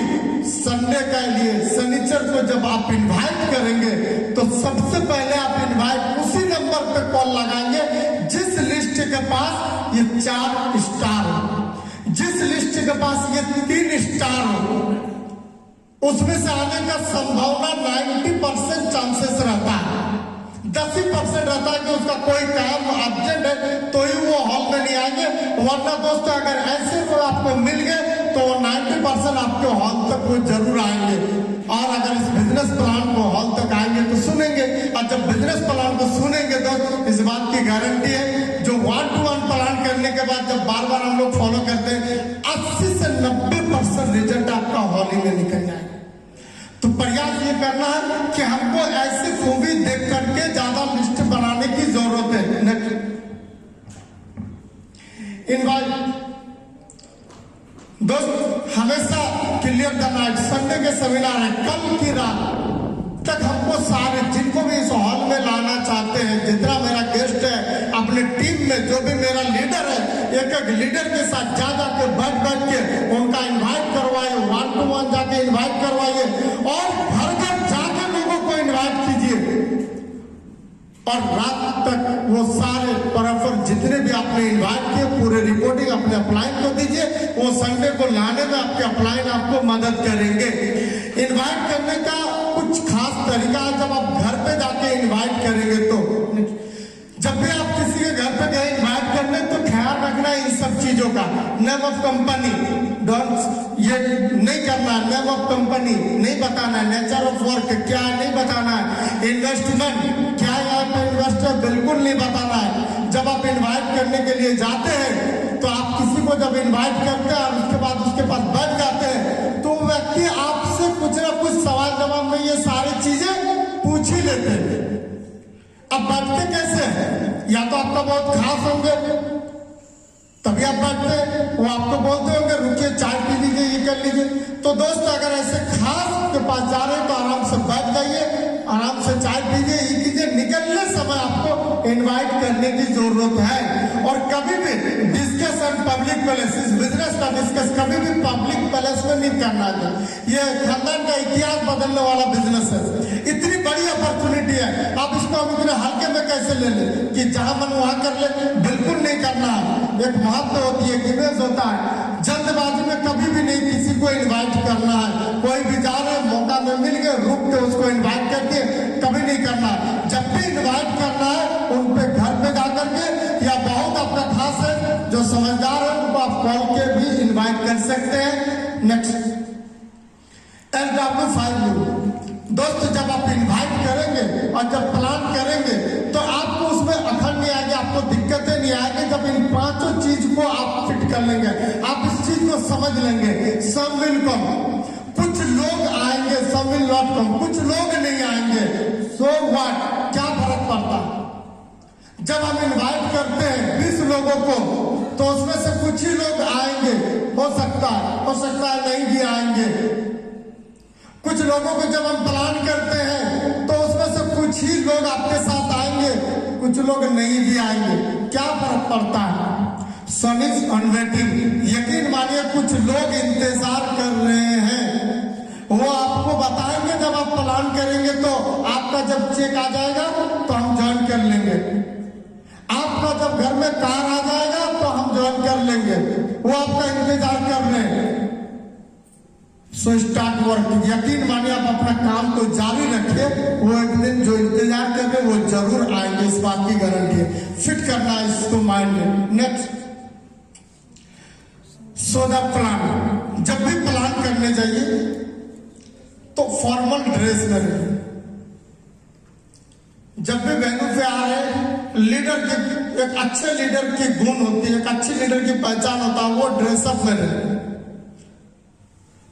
संडे के लिए शनिचर को जब आप इनवाइट करेंगे तो सबसे पहले आप इनवाइट उसी नंबर पे कॉल लगाएंगे जिस लिस्ट के पास ये 4 स्टार हो, जिस लिस्ट के पास ये 3 स्टार हो, उसमें से आने का संभावना 90% चांसेस रहता है। 10% रहता है कि उसका कोई काम अर्जेंट है तो ही वो हॉल में नहीं आएंगे, वरना दोस्तों अगर ऐसे लोग आपको मिल गए तो 90% आपके हॉल तक वो जरूर आएंगे। और अगर इस बिजनेस प्लान को हॉल तक आएंगे तो सुनेंगे, और जब बिजनेस प्लान को सुनेंगे तो इस बात की गारंटी है, जो 1 to 1 प्लान करने के बाद जब बार बार हम लोग फॉलो करते हैं 80 से 90% रिजल्ट आपका हॉल ही में निकल जाएगा। तो प्रयास ये करना है कि हमको ऐसी खूबी देख करके ज्यादा लिस्ट बनाने की जरूरत है। इनवाइट दोस्त हमेशा क्लियर द नाइट, संडे के सेमिनार है, कल की रात तक हमको सारे जिनको भी इस हॉल में लाना चाहते हैं, जितना मेरा गेस्ट है अपने टीम में, जो भी मेरा लीडर है, एक लीडर के साथ जा जाके बैठ के उनका इनवाइट करवाइए, 1 to 1 जाके इनवाइट करवाइए और घर घर जाके लोगों को इनवाइट कीजिए और रात तक वो सारे प्रेफर जितने भी आपने इनवाइट किए पूरे रिपोर्टिंग अपने अपलाइन को दीजिए। वो संडे को लाने में आपके अपलाइन आपको मदद करेंगे। इनवाइट करने का कुछ खास तरीका है। जब आप घर पे जाके इनवाइट करेंगे तो जब भी आप किसी के घर पे गए इनवाइट करने तो ख्याल रखना इन सब चीजों का। नेम ऑफ कंपनी डोंट ये नहीं करना, नेम ऑफ कंपनी नहीं बताना, नेचर ऑफ वर्क क्या है नहीं बताना है, इन्वेस्टमेंट क्या है यहाँ पे इन्वेस्ट है बिल्कुल नहीं बताना है। जब आप इनवाइट करने के लिए जाते हैं तो आप किसी को जब इनवाइट करते हैं और उसके बाद उसके पास बैठ जाते हैं तो व्यक्ति आपसे कुछ ना कुछ सवाल जवाब में ये सारी चीजें पूछ ही लेते हैं। अब बैठते कैसे हैं? या तो आपका बहुत खास होंगे तभी आप बैठते हैं, वो आपको बोलते होंगे रुकिए चाय पी लीजिए ये कर लीजिए। तो दोस्त अगर ऐसे खास के पास जा रहे हैं तो आराम से बैठ जाइए, आराम से चाय पीजिए ये कीजिए। निकलने समय आपको इनवाइट करने की जरूरत है। और कभी भी डिस्कशन पब्लिक प्लेस बिजनेस का डिस्कस कभी भी पब्लिक प्लेस में नहीं करना है। ये खानदान का इतिहास बदलने वाला बिजनेस है। इतनी बड़ी अपॉर्चुनिटी है, आप इसको हम इतने हल्के में कैसे ले लें कि जहां मन वहां कर ले? बिल्कुल नहीं करना है। एक महत्व होती है, इमेज होता है। जल्दबाजी में कभी भी नहीं किसी को इनवाइट करना है। कोई भी जा रहे मौका में मिल गए रुक के उसको इनवाइट करके कभी नहीं करना। जब भी इनवाइट करना है उन पे घर पे जाकर के या बहुत आपका खास है जो समझदार है उनको आप कॉल के भी इनवाइट कर सकते हैं। नेक्स्ट LW5 दोस्त जब आप इनवाइट करेंगे और जब प्लान करेंगे तो आपको उसमें अखंड नहीं आएगी, आपको दिक्कतें नहीं आएगी। जब इन पांचों चीज को आप फिट कर लेंगे, आप इस चीज को समझ लेंगे। सम विल कम, कुछ लोग आएंगे, सम विल नॉट कम, कुछ लोग नहीं आएंगे। सो व्हाट, क्या फर्क पड़ता? जब हम इनवाइट करते हैं 20 लोगों को तो उसमें से कुछ ही लोग आएंगे, हो सकता है नहीं भी आएंगे। कुछ लोगों को जब हम प्लान करते हैं तो उसमें से कुछ ही लोग आपके साथ आएंगे, कुछ लोग नहीं भी आएंगे। क्या फर्क पड़ता है? सन इज ऑन वेटिंग, यकीन मानिए कुछ लोग इंतजार कर रहे हैं। वो आपको बताएंगे जब आप प्लान करेंगे तो आपका जब चेक आ जाएगा तो हम ज्वाइन कर लेंगे। आपका जब घर में कार आ जाएगा तो हम ज्वाइन कर लेंगे। वो आपका इंतजार कर रहे हैं। सो स्टार्ट वर्क, यकीन मानिए आप अपना काम को जारी रखिए। वो एक दिन जो इंतजार कर रहे वो जरूर आएंगे, इस बात की गारंटी है। फिट करना है इसको माइंड में। नेक्स्ट सो द प्लान, जब भी प्लान करने जाइए तो फॉर्मल ड्रेस में रहिए। जब भी वेन्यू पे आ रहे लीडर की एक अच्छे लीडर की गुण होती है, एक अच्छी लीडर की पहचान होता है वो ड्रेसअप में रहे।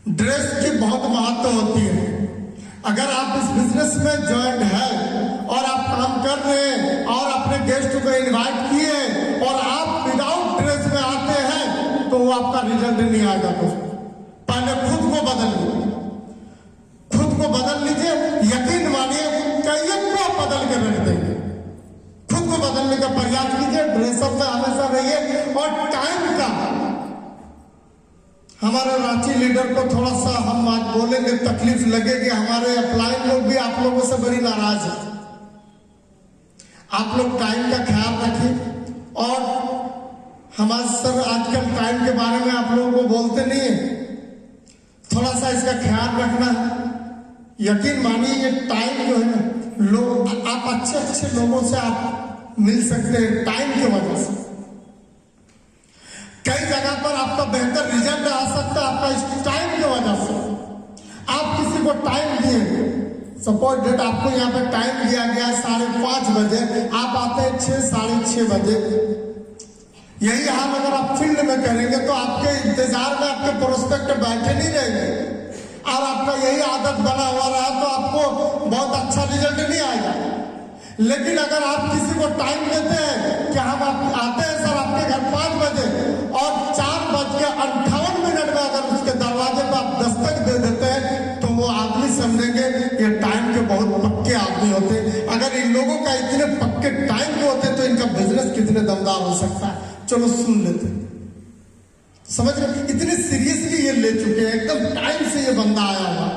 ड्रेस की बहुत महत्व होती है। अगर आप इस बिजनेस में ज्वाइन है और आप काम कर रहे हैं और अपने गेस्ट को इनवाइट किए और आप विदाउट ड्रेस में आते हैं तो वो आपका रिजल्ट नहीं आएगा। पहले खुद को बदल लीजिए। यकीन मानिए कई को आप बदल के रख देंगे। खुद को बदलने का प्रयास कीजिए, ड्रेसअप में हमेशा रहिए। और टाइम का, हमारे रांची लीडर को थोड़ा सा हम आज बोलेंगे तकलीफ लगेगी। हमारे अप्लाइन लोग भी आप लोगों से बड़ी नाराज है। आप लोग टाइम का ख्याल रखिए। और हमारे सर आजकल टाइम के बारे में आप लोगों को बोलते नहीं है, थोड़ा सा इसका ख्याल रखना है। यकीन मानिए ये टाइम जो है ना, लोग आप अच्छे लोगों से आप मिल सकते हैं टाइम की वजह से। कई जगह पर आपका बेहतर रिजल्ट आ सकता है आपका इस टाइम की वजह से। आप किसी को टाइम दिए, सपोज डेट आपको यहाँ पे टाइम दिया गया 5:30 बजे, आप आते हैं 6, 6:30 बजे। यही हाल अगर आप फील्ड में करेंगे तो आपके इंतजार में आपके प्रोस्पेक्ट बैठे नहीं रहेंगे और आपका यही आदत बना हुआ रहा तो आपको बहुत अच्छा रिजल्ट नहीं आएगा। लेकिन अगर आप किसी को टाइम देते हैं कि हम आप आते हैं सर आपके घर 5 बजे और 4:58 में अगर उसके दरवाजे पर आप दस्तक दे देते हैं तो वो आदमी समझेंगे ये टाइम के बहुत पक्के आदमी होते हैं। अगर इन लोगों का इतने पक्के टाइम के होते तो इनका बिजनेस कितने दमदार हो सकता है। चलो सुन लेते, समझ रहे? इतने सीरियसली ये ले चुके हैं, एकदम टाइम से ये बंदा आया हुआ।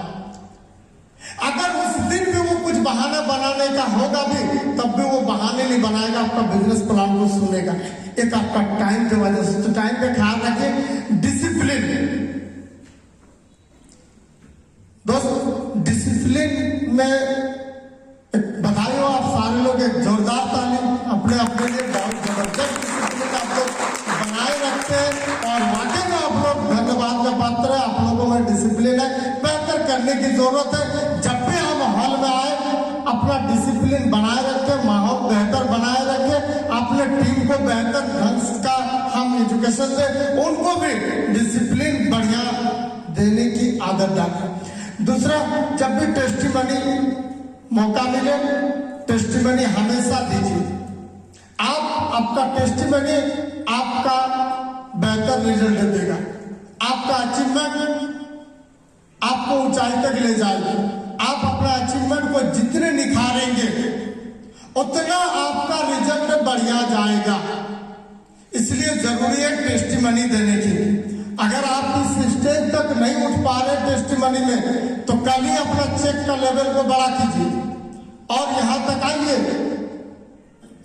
अगर उस दिन भी वो कुछ बहाना बनाने का होगा भी तब भी वो नहीं बनाएगा, आपका बिजनेस प्लान को सुनेगा। एक आपका टाइम की वजह से, तो टाइम पे ख्याल रखिए। डिसिप्लिन दोस्त, डिसिप्लिन में बधाई हो आप सारे लोग, एक जोरदार तालीम अपने अपने लिए। बहुत जबरदस्त डिसिप्लिन आप लोग बनाए रखते हैं और वाकई में आप लोग धन्यवाद का पात्र है। आप लोगों में डिसिप्लिन है, बेहतर करने की जरूरत है। जब भी हम हॉल में आए अपना डिसिप्लिन बनाए रखें, माहौल बेहतर बनाए रखें, अपने टीम को बेहतर ढंग का हम एजुकेशन दें, उनको भी डिसिप्लिन बढ़िया देने की आदत डालें। दूसरा, जब भी टेस्टिमनी मौका मिले, टेस्टिमनी हमेशा दीजिए। आपका टेस्टिमनी आपका बेहतर रिजल्ट देगा, आपका अचीवमेंट आपको ऊंचाई तक ले जाएगी। आप अपना अचीवमेंट को जितने निखारेंगे उतना आपका रिजल्ट बढ़िया जाएगा। इसलिए जरूरी है टेस्टिमनी देने की। अगर आप इस स्टेज तक नहीं उठ पा रहे टेस्टिमनी में, तो कल ही अपना चेक का लेवल को बड़ा कीजिए और यहां तक आइए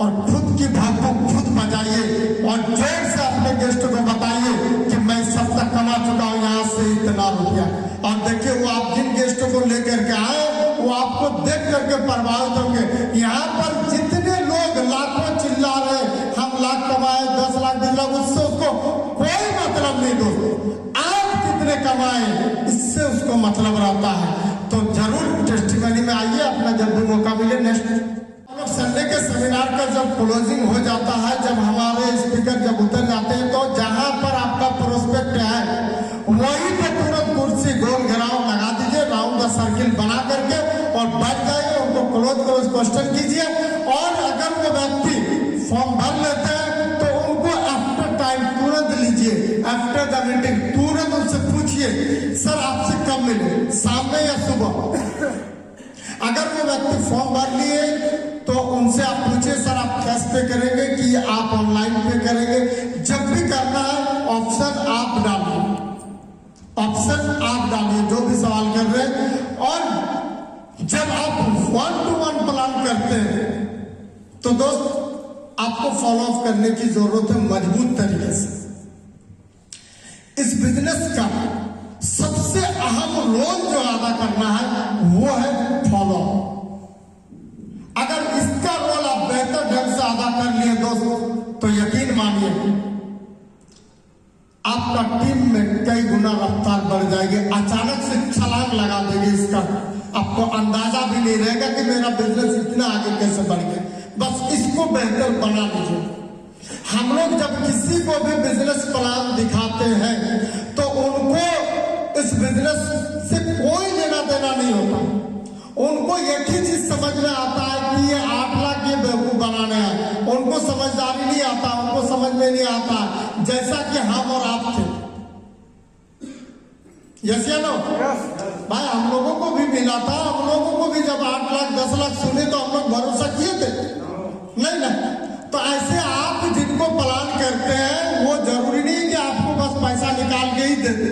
और खुद की भागो खुद बजाइए और जोर से अपने गेस्ट को बताइए कि मैं सब तक कमा चुका हूं यहां से इतना रुपया। और देखिए वो आप जिन गेस्टों को लेकर के आए वो आपको देख करके प्रभावित होंगे। यहाँ पर जितने लोग लाखों चिल्ला रहे हम लाख कमाए, 10 लाख 20 लाख, उससे उसको कोई मतलब नहीं दोस्तों। आप कितने कमाए इससे उसको मतलब रहता है। तो जरूर टेस्टिमनी में आइए, अपना जब भी मौका मिले। नेक्स्ट संडे के सेमिनार का जब क्लोजिंग हो जाता है, जब हमारे स्पीकर जब उतर जाते हैं, तो जहां पर आपका प्रोस्पेक्ट है वहीं पे तुरंत कुर्सी गोल घेराव लगा दीजिए, राउंड द सर्किल बना करके और बैठ जाइए। उनको क्लोज क्वेश्चन कीजिए और अगर वो व्यक्ति फॉर्म भर लेते हैं तो उनको आफ्टर टाइम तुरंत लीजिए, आफ्टर द मीटिंग तुरंत उनसे पूछिए सर आपसे कब मिले, शाम में या सुबह। अगर वो व्यक्ति फॉर्म भर लिए तो उनसे आप पूछिए सर आप कैश पे करेंगे कि आप ऑनलाइन पे करेंगे। जब भी करना है ऑप्शन आप डालिए, ऑप्शन आप डालिए जो भी सवाल कर रहे हैं। और जब आप 1-to-1 प्लान करते हैं तो दोस्त आपको फॉलो अप करने की जरूरत है मजबूत तरीके से। इस बिजनेस का सबसे अहम रोल जो अदा करना है वो है फॉलो अप। अगर इसका रोल आप बेहतर ढंग से अदा कर लिए दोस्तों तो यकीन मानिए आपका टीम में कई गुना रफ्तार बढ़ जाएगी, अचानक से छलांग लगा देगी। इसका आपको अंदाजा भी नहीं रहेगा कि मेरा बिजनेस इतना आगे कैसे बढ़ गया। बस इसको बेहतर बना लीजिए। हम लोग जब किसी को भी बिजनेस प्लान दिखाते हैं तो उनको इस बिजनेस से कोई लेना देना नहीं होता। उनको एक ही चीज समझ में आता है कि ये 8 लाख ये बेवकूफ बनाने हैं। उनको समझदारी नहीं आता, उनको समझ में नहीं आता जैसा कि हम और आप थे। यस या नो? भाई हम लोगों को भी मिला था, हम लोगों को भी जब 8 लाख 10 लाख सुने तो हम लोग भरोसा किए थे नहीं ना। तो ऐसे आप जिनको प्लान करते हैं वो जरूरी नहीं कि आपको बस पैसा निकाल के ही दे दे,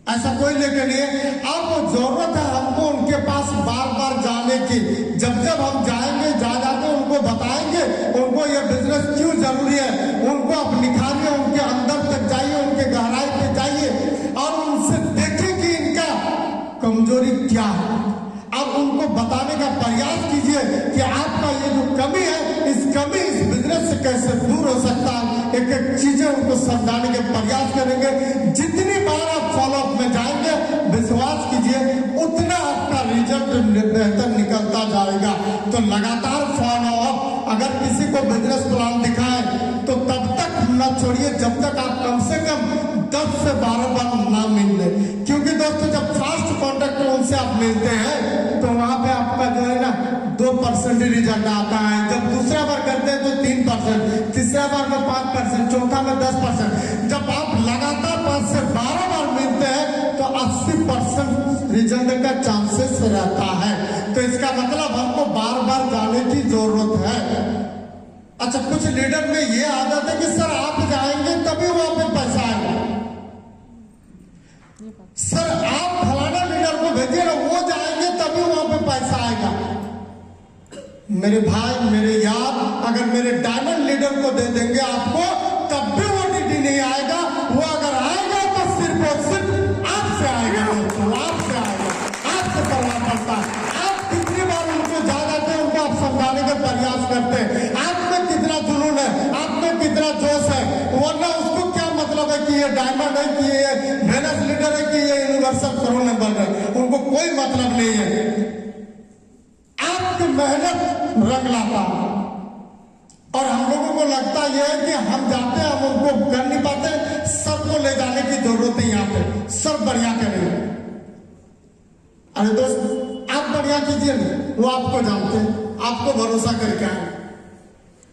ऐसा कोई लेके नहीं है। आपको जरूरत है हमको उनके पास बार बार जाने की। जब जब हम जाएंगे जाके उनको बताएंगे उनको ये बिजनेस क्यों जरूरी है, उनको आप निखारिए, उनके अंदर तक जाइए, उनके गहराई पे जाइए और उनसे देखें कि इनका कमजोरी क्या है। अब उनको बताने का प्रयास कीजिए कि आपका ये जो कमी है इस बिजनेस से कैसे दूर हो सकता है। एक एक चीजें उनको समझाने के प्रयास करेंगे। जितनी बार आप फॉलोअप में जाएंगे विश्वास कीजिए उतना आपका रिजल्ट बेहतर निकलता जाएगा। तो लगातार फॉलोअप, अगर किसी को बिजनेस प्लान दिखाएं तो तब तक न छोड़िए जब तक आप कम से कम 10 से 12 बार ना मिल ले। क्योंकि दोस्तों जब फर्स्ट कॉन्टेक्ट उनसे आप मिलते हैं तो वहां पे आपका जो है ना 2% रिजल्ट आता है। जब दूसरा बार करते हैं तो 3%, तीसरा बार में 5%, चौथा में 10%। जब आप लगातार 5 से 12 बार मिलते हैं तो 80% रिजल्ट का चांसेस रहता है। तो इसका मतलब हमको बार बार जाने की जरूरत है। अच्छा, कुछ लीडर में ये आदत है कि सर आप जाएंगे तभी वहां पे पैसा आएगा, सर आप फलाना लीडर को भेजिए ना वो जाएंगे तभी वहां पे पैसा आएगा। मेरे भाई, मेरे यार, अगर मेरे डायमंड लीडर को दे देंगे आपको, तब भी वो ओटीटी नहीं आएगा। वो अगर आएगा तो सिर्फ और सिर्फ आपसे आएगा दोस्तों, आपसे आएगा, आपसे करना पड़ता है। आप कितनी बार उनको जाते हैं, उनको आप समझाने का प्रयास करते हैं, आप में कितना जुनून है, आप में कितना जोश है, वरना उसको क्या मतलब है कि ये डायमंड है, कि ये वेनस लीडर है, कि ये यूनिवर्सल करोड़ नंबर है, उनको कोई मतलब नहीं है। आपकी मेहनत रंग लाता है। और हम लोगों को लगता यह है कि हम जाते हैं, हम उनको कर नहीं पाते, सर को ले जाने की जरूरत है। यहाँ पे सर बढ़िया करेंगे। अरे दोस्त, आप बढ़िया कीजिए ना, वो आपको जानते हैं, आपको भरोसा करके आए।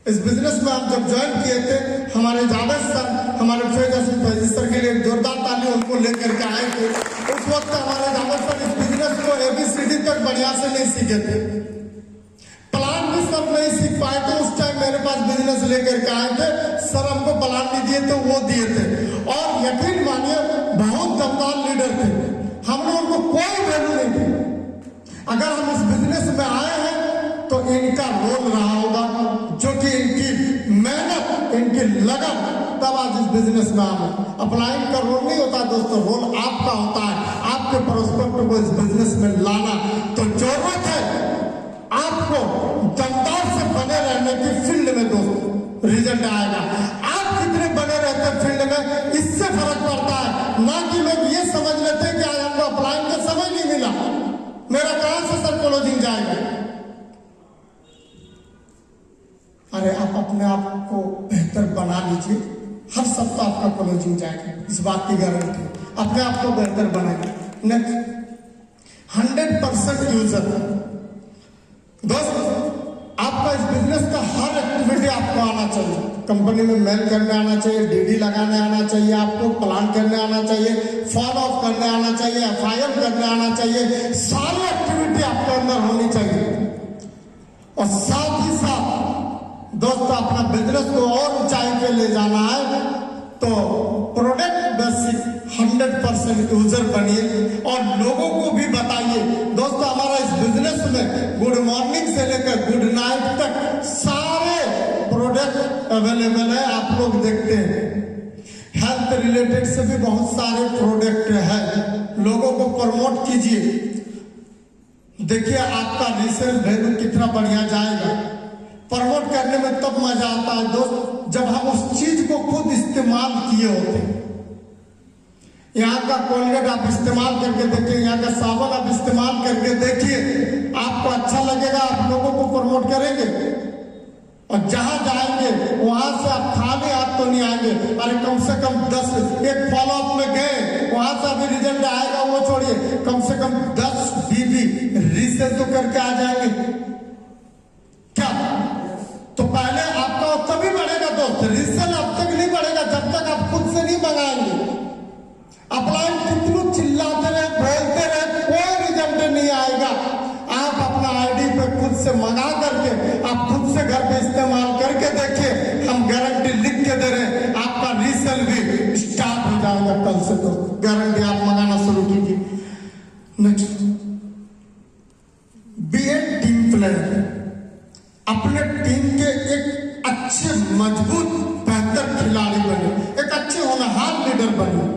इस बिजनेस में हम जब ज्वाइन किए थे, हमारे जावेद सर, हमारे फैज सर के लिए जोरदार ताली उनको लेकर के आए थे। उस वक्त हमारे जावेद सर इस बिजनेस को ABCD तक बढ़िया से नहीं सीखे थे, प्लान भी सब नहीं सीख पाए थे। उस टाइम मेरे पास बिजनेस लेकर के आए थे, सर हमको प्लान नहीं दिए थे, वो दिए थे। और यकीन मानिए बहुत दमदार लीडर थे, हमने उनको कोई वैल्यू नहीं दी। अगर हम इस बिजनेस में आए हैं तो इनका रोल रहा होगा, जो कि इनकी मेहनत, इनकी लगन, तब आज इस बिजनेस में आए। अपलाइन का रोल नहीं होता दोस्तों, रोल आपका होता है, आपके प्रोस्पेक्ट को इस बिजनेस में लाना। तो जरूरत है आपको दमदार से बने रहने की फील्ड में दोस्तों, रिजल्ट आएगा। आप कितने बने रहते हैं फील्ड में, इससे फर्क पड़ता है। ना कि लोग ये समझ लेते हैं कि आज हमको अपलाइन का समय नहीं मिला, मेरा कहां से सर क्लोजिंग जाएगा। अरे आप अपने आप को बेहतर बना लीजिए, हर सप्ताह आपका क्लोजिंग जाएगा, इस बात की गारंटी। अपने आप को बेहतर बनाएगा। नेक्स्ट, 100% यूजर दोस्त, आपका इस बिजनेस का हर एक्टिविटी आपको आना चाहिए। कंपनी में मेल करने आना चाहिए, DD लगाने आना चाहिए, आपको प्लान करने आना चाहिए, फॉलो अप करने आना चाहिए, FIM करने आना चाहिए। सारी एक्टिविटी आपके अंदर होनी चाहिए। और साथ ही साथ दोस्तों, अपना बिजनेस को और ऊंचाई पे ले जाना है तो प्रोडक्ट बेसिक 100% यूजर बनिए और लोगों को भी बताइए। दोस्तों, हमारा इस बिजनेस में गुड मॉर्निंग से लेकर गुड नाइट तक सारे प्रोडक्ट अवेलेबल है, आप लोग देखते हैं। हेल्थ रिलेटेड से भी बहुत सारे प्रोडक्ट है, लोगों को प्रमोट कीजिए। देखिए आपका रीसेल वैल्यू कितना बढ़िया जाएगा। प्रमोट करने में तब मजा आता है दोस्त, जब हम उस चीज को खुद इस्तेमाल किए होते हैं। यहाँ का कोलगेट आप इस्तेमाल करके देखिए, यहाँ का साबुन आप इस्तेमाल करके देखिए, आपको अच्छा लगेगा, आप लोगों को प्रमोट करेंगे। और जहां जाएंगे वहां से आप खाली हाथ तो नहीं आएंगे। अरे कम से कम 10 एक फॉलो अप में गए, वहां से अभी रिजल्ट आएगा वो छोड़िए, कम से कम 10 BB रीसेल तो करके आ जाएंगे। क्या तो पहले आपका तभी बढ़ेगा दोस्त, रीसेल अब तक नहीं बढ़ेगा जब तक आप खुद से नहीं मंगाएंगे। अपलाइन कितनू चिल्लाते रहे, बोलते रहे, कोई रिजल्ट नहीं आएगा। आप अपना ID पे खुद से मंगा करके, आप खुद से घर पे इस्तेमाल करके देखिए, हम गारंटी लिख के दे रहे हैं, आपका रीसेल भी स्टार्ट हो जाएगा कल से। तो गारंटी, आप मंगाना शुरू कीजिए। नेक्स्ट, बी ए टीम प्लेयर। अपने टीम के एक अच्छे मजबूत बेहतर खिलाड़ी बने, एक अच्छे होनहार लीडर बने।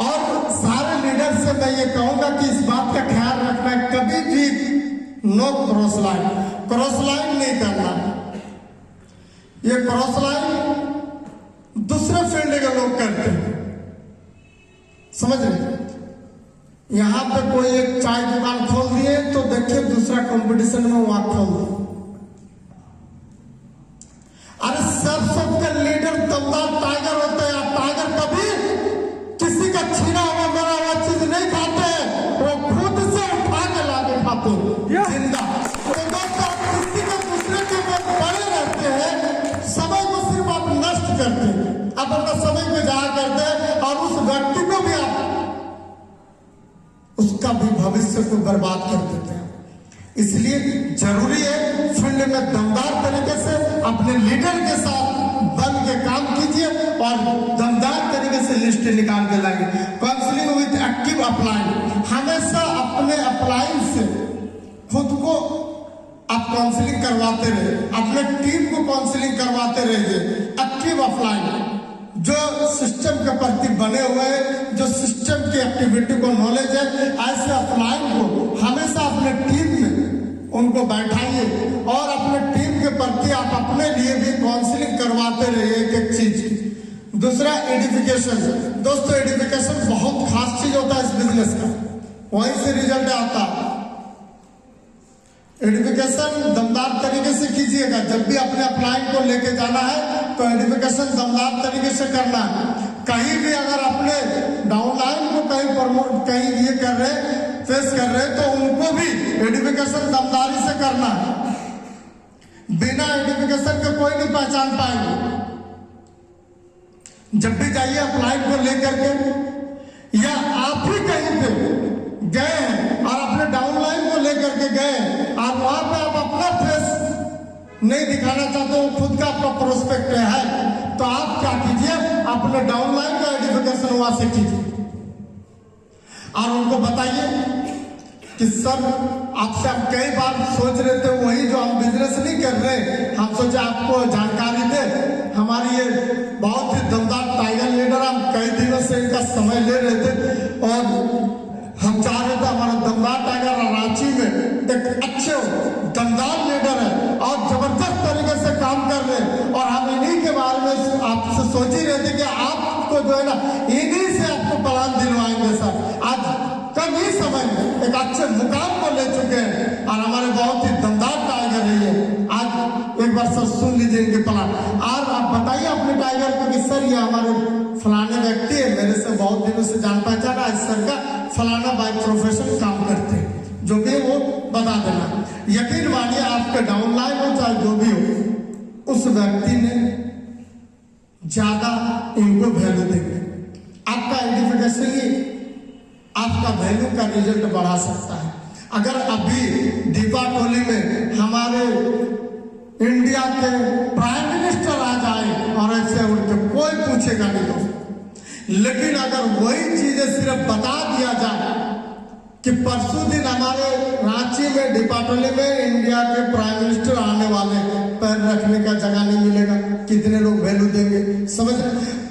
और सारे लीडर से मैं ये कहूंगा कि इस बात का ख्याल रखना है, कभी भी no cross line, cross line नहीं करना। ये क्रॉस लाइन दूसरे फील्ड के लोग करते हैं, समझ रहे। यहां पे कोई एक चाय दुकान खोल दिए तो देखिए दूसरा कंपटीशन में वहां खोल दिए। अरे सबका लीडर दमदार टाइगर होता है। टाइगर कभी किसी का छीना हुआ मरा हुआ चीज नहीं खाते हैं, वो खुद से उठा के लाके खाते हैं जिंदा। तो दोस्तों, किसी का दूसरे के ऊपर पड़े रहते हैं, समय को सिर्फ आप नष्ट करते हैं, आप अपना समय को जाया करते हैं और उस व्यक्ति को भी आप उसका भी भविष्य को बर्बाद कर देते हैं। इसलिए जरूरी है फील्ड में दमदार तरीके से अपने लीडर के साथ बन के काम कीजिए और दमदार तरीके से लिस्ट निकाल के लाइए। काउंसलिंग विद एक्टिव अपलाइन, हमेशा अपने अपलाइन से खुद को काउंसलिंग करवाते रहे, अपने टीम को काउंसलिंग करवाते रहिए। एक्टिव ऑफलाइन जो सिस्टम के प्रति बने हुए हैं, जो सिस्टम की एक्टिविटी को नॉलेज है, ऐसे ऑफलाइन को हमेशा अपने टीम में उनको बैठाइए और अपने टीम के प्रति आप अपने लिए भी काउंसलिंग करवाते रहिए एक एक चीज की। दूसरा एडिफिकेशन। दोस्तों एडिफिकेशन बहुत खास चीज होता है इस बिजनेस का, वहीं से रिजल्ट आता है। एडिफिकेशन दमदार तरीके से कीजिएगा। जब भी अपने अपलाइन को लेके जाना है तो एडिफिकेशन दमदार तरीके से करना है। कहीं भी अगर अपने डाउनलाइन को कहीं प्रमोट कहीं ये कर रहे फेस कर रहे तो उनको भी एडिफिकेशन दमदारी से करना है। बिना एडिफिकेशन के कोई नहीं पहचान पाएंगे। जब भी जाइए अपलाइन को लेकर के, या आप ही कहीं पे गए हैं और अपने डाउनलाइन को लेकर के गए और वहां पे आप अपना फेस नहीं दिखाना चाहते हो, खुद का आपका प्रोस्पेक्ट है, तो आप क्या कीजिए, अपने डाउनलाइन का एडिफिकेशन वहां से कीजिए और उनको बताइए कि सर आपसे हम कई बार सोच रहे थे वही जो हम बिजनेस नहीं कर रहे, हम सोचे आपको जानकारी दे। हमारी ये बहुत ही दमदार टाइगर लीडर, हम कई दिनों से इनका समय ले रहे थे और हम चाह रहे थे हमारा दमदार टाइगर रांची में एक अच्छे दमदार लीडर है और जबरदस्त तरीके से काम कर रहे हैं और हम इन्हीं के बारे में आपसे सोच ही रहे थे कि आपको जो है ना इन्हीं से आपको प्लान दिलवाएंगे सर। आज कम ही समय में एक अच्छे मुकाम को ले चुके हैं और हमारे बहुत ही दमदार टाइगर है ये। आज एक बार सर सुन लीजिए इनके प्लान और आप बताइए अपने टाइगर को कि सर ये हमारे फलाने व्यक्ति है, मेरे से बहुत दिनों से जान पहचान है, सर का फलाना बाय प्रोफेशन काम करते हैं, जो भी वो बता देना। यकीन मानिए आपके डाउनलाइन हो चाहे जो भी हो, उस व्यक्ति ने ज्यादा इनको वैल्यू देंगे। आपका आइडेंटिफिकेशन ही आपका वैल्यू का रिजल्ट बढ़ा सकता है। अगर अभी दीपावली में हमारे इंडिया के प्राइम मिनिस्टर आ जाए और ऐसे उनके कोई पूछेगा नहीं दोस्तों, लेकिन अगर वही चीजें सिर्फ बता दिया जाए कि परसों दिन हमारे रांची में दीपावली में इंडिया के प्राइम मिनिस्टर आने वाले, पैर रखने का जगह नहीं मिलेगा, कितने लोग वैल्यू देंगे, समझ?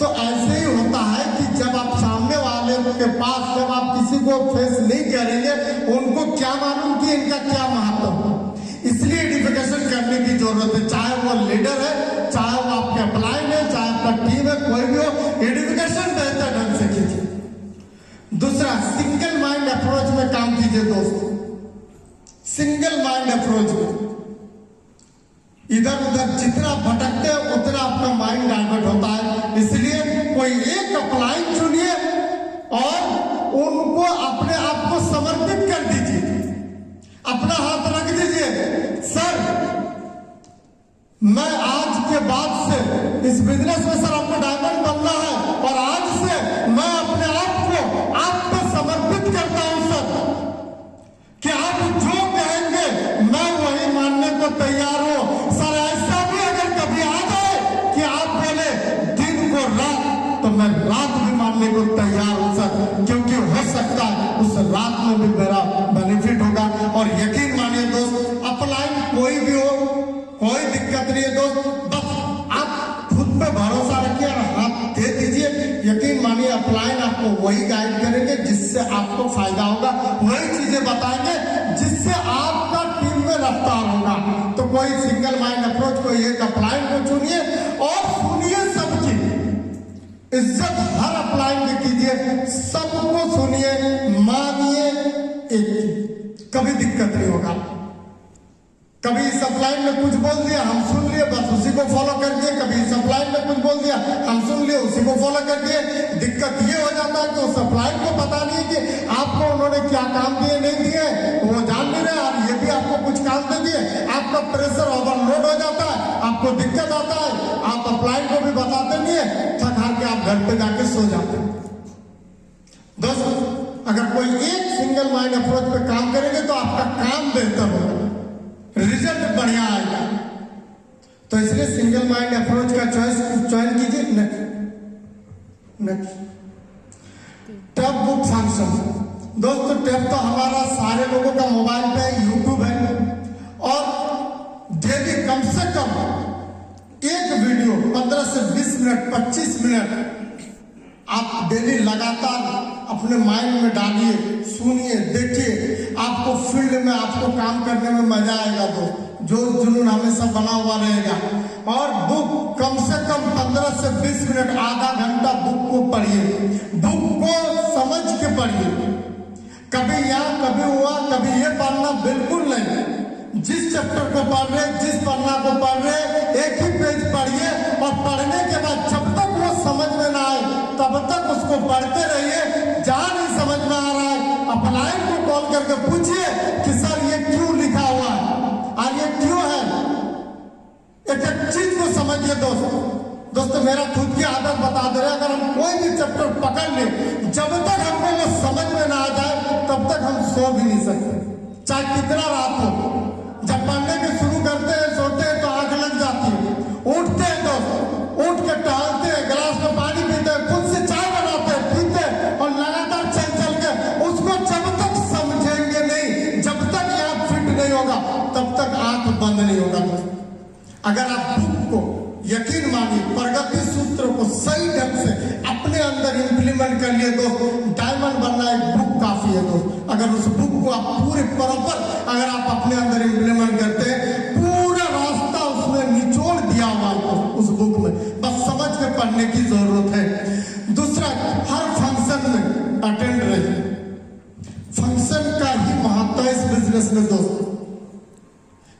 तो ऐसे ही होता है कि जब आप सामने वाले के पास जब आप किसी को फेस नहीं करेंगे, उनको क्या मालूम कि इनका क्या महत्व है। इसलिए एडिफिकेशन करने की जरूरत है, चाहे वो लीडर है, चाहे वो आपके अपलाइन है, चाहे आपका टीम है, कोई भी हो, एडिफिकेशन बेहतर ढंग से कीजिए। दूसरा, सिंगल माइंड अप्रोच में काम कीजिए दोस्तों। सिंगल माइंड अप्रोच में इधर उधर जितना भटकते हैं उतना आपका माइंड डाइवर्ट होता है। इसलिए कोई एक अपलाइन चुनिए और उनको अपने आप को समर्पित कर दीजिए, अपना हाथ रख दीजिए, सर मैं आज के बाद से इस बिजनेस में सर आपको डायमंड बनना है और आज से मैं अपने आप को आप पे समर्पित करता हूं सर, कि आप जो कहेंगे मैं वही मानने को तैयार हूं सर। ऐसा भी अगर कभी आ जाए कि आप बोले दिन को रात, तो मैं रात भी मानने को तैयार हूं सर, क्योंकि हो सकता है उस रात में भी मेरा बेनिफिट होगा। और यकीन मानिए दोस्त, अपलाइन कोई भी हो, कोई दिक्कत नहीं है दोस्त, बस आप खुद पे भरोसा रखिए और हाथ दे दीजिए। यकीन मानिए अपलाइन आपको वही गाइड करेंगे जिससे आपको फायदा होगा, वही चीजें बताएंगे जिससे आपका टीम में रफ्तार होगा। तो कोई सिंगल माइंड अप्रोच, कोई एक अपलाइन को चुनिए और सुनिए सबकी इज्जत, हर अपलाइन की कीजिए, सबको सुनिए, मानिए, कभी दिक्कत नहीं होगा। कभी इस अपलाइन में कुछ बोल दिया हम सुन लिए, बस उसी को फॉलो कर दिए, कभी इस अपलाइन में कुछ बोल दिया हम सुन लिए, उसी को फॉलो कर दिए। दिक्कत ये हो जाता है कि उस अपलाइन को पता नहीं कि आपको उन्होंने क्या काम दिए नहीं दिए, वो जान नहीं रहे, और ये भी आपको कुछ काम दे दिए, आपका प्रेशर ओवरलोड हो जाता है, आपको दिक्कत आता है, आप अपलाइन को भी बताते नहीं है, थक हार के आप घर पे जाके सो जाते हैं। दोस्तों अगर कोई एक सिंगल माइंड अप्रोच पे काम करेंगे तो आपका काम बेहतर होगा, रिजल्ट बढ़िया आएगा। तो इसलिए सिंगल माइंड अप्रोच का चयन कीजिए। टैब बुक फंक्शन, दोस्तों टैब तो हमारा सारे लोगों का मोबाइल पे यूट्यूब है और मिनट 25 मिनट आप डेली लगातार अपने माइंड में डालिए, सुनिए, देखिए, आपको फील्ड में आपको काम करने में मजा आएगा। जो जुनून हमेशा बना हुआ रहेगा। और बुक कम से कम 15 से 20 मिनट, आधा घंटा बुक को पढ़िए। बुक को समझ के पढ़िए। कभी यहाँ कभी हुआ, कभी ये पढ़ना बिल्कुल नहीं। जिस चैप्टर को पढ़ रहे, जिस पन्ना को पढ़ रहे, एक ही पेज पढ़िए और पढ़ने के बाद जब तक वो समझ में ना आए तब तक उसको पढ़ते रहिए। जहां नहीं समझ में आ रहा है, अपलाइन को कॉल करके पूछिए कि सर ये क्यों लिखा हुआ है और ये क्यों है। एक एक चीज को समझिए दोस्तों, मेरा खुद की आदत बता दे रहा है, अगर हम कोई भी चैप्टर पकड़ ले, जब तक हमको वो समझ में ना आ जाए तब तक हम सो भी नहीं सकते, चाहे कितना रात हो। जब पढ़ने के शुरू करते हैं, सोते हैं तो आंख लग जाती है। उठते हैं दोस्त, उठ के टहलते हैं, गिलास में पानी पीते हैं, खुद से चाय बनाते हैं, पीते हैं और लगातार चल के उसको जब तक समझेंगे नहीं, जब तक यहाँ फिट नहीं होगा तब तक आंख बंद नहीं होगा दोस्त। अगर आप बुक को यकीन मानिए, प्रगति सूत्र को सही ढंग से अपने अंदर इंप्लीमेंट कर लिए दोस्त, डायमंड बनना एक बुक काफी है दोस्त। अगर उस बुक को आप पूरे प्रॉपर अगर आप अपने अंदर इंप्लीमेंट करते हैं, पूरा रास्ता उसमें निचोड़ दिया हुआ है उस बुक में, बस समझ के पढ़ने की जरूरत है। दूसरा, हर फंक्शन में अटेंड रहिए। फंक्शन का ही महत्व है इस बिजनेस में दोस्त,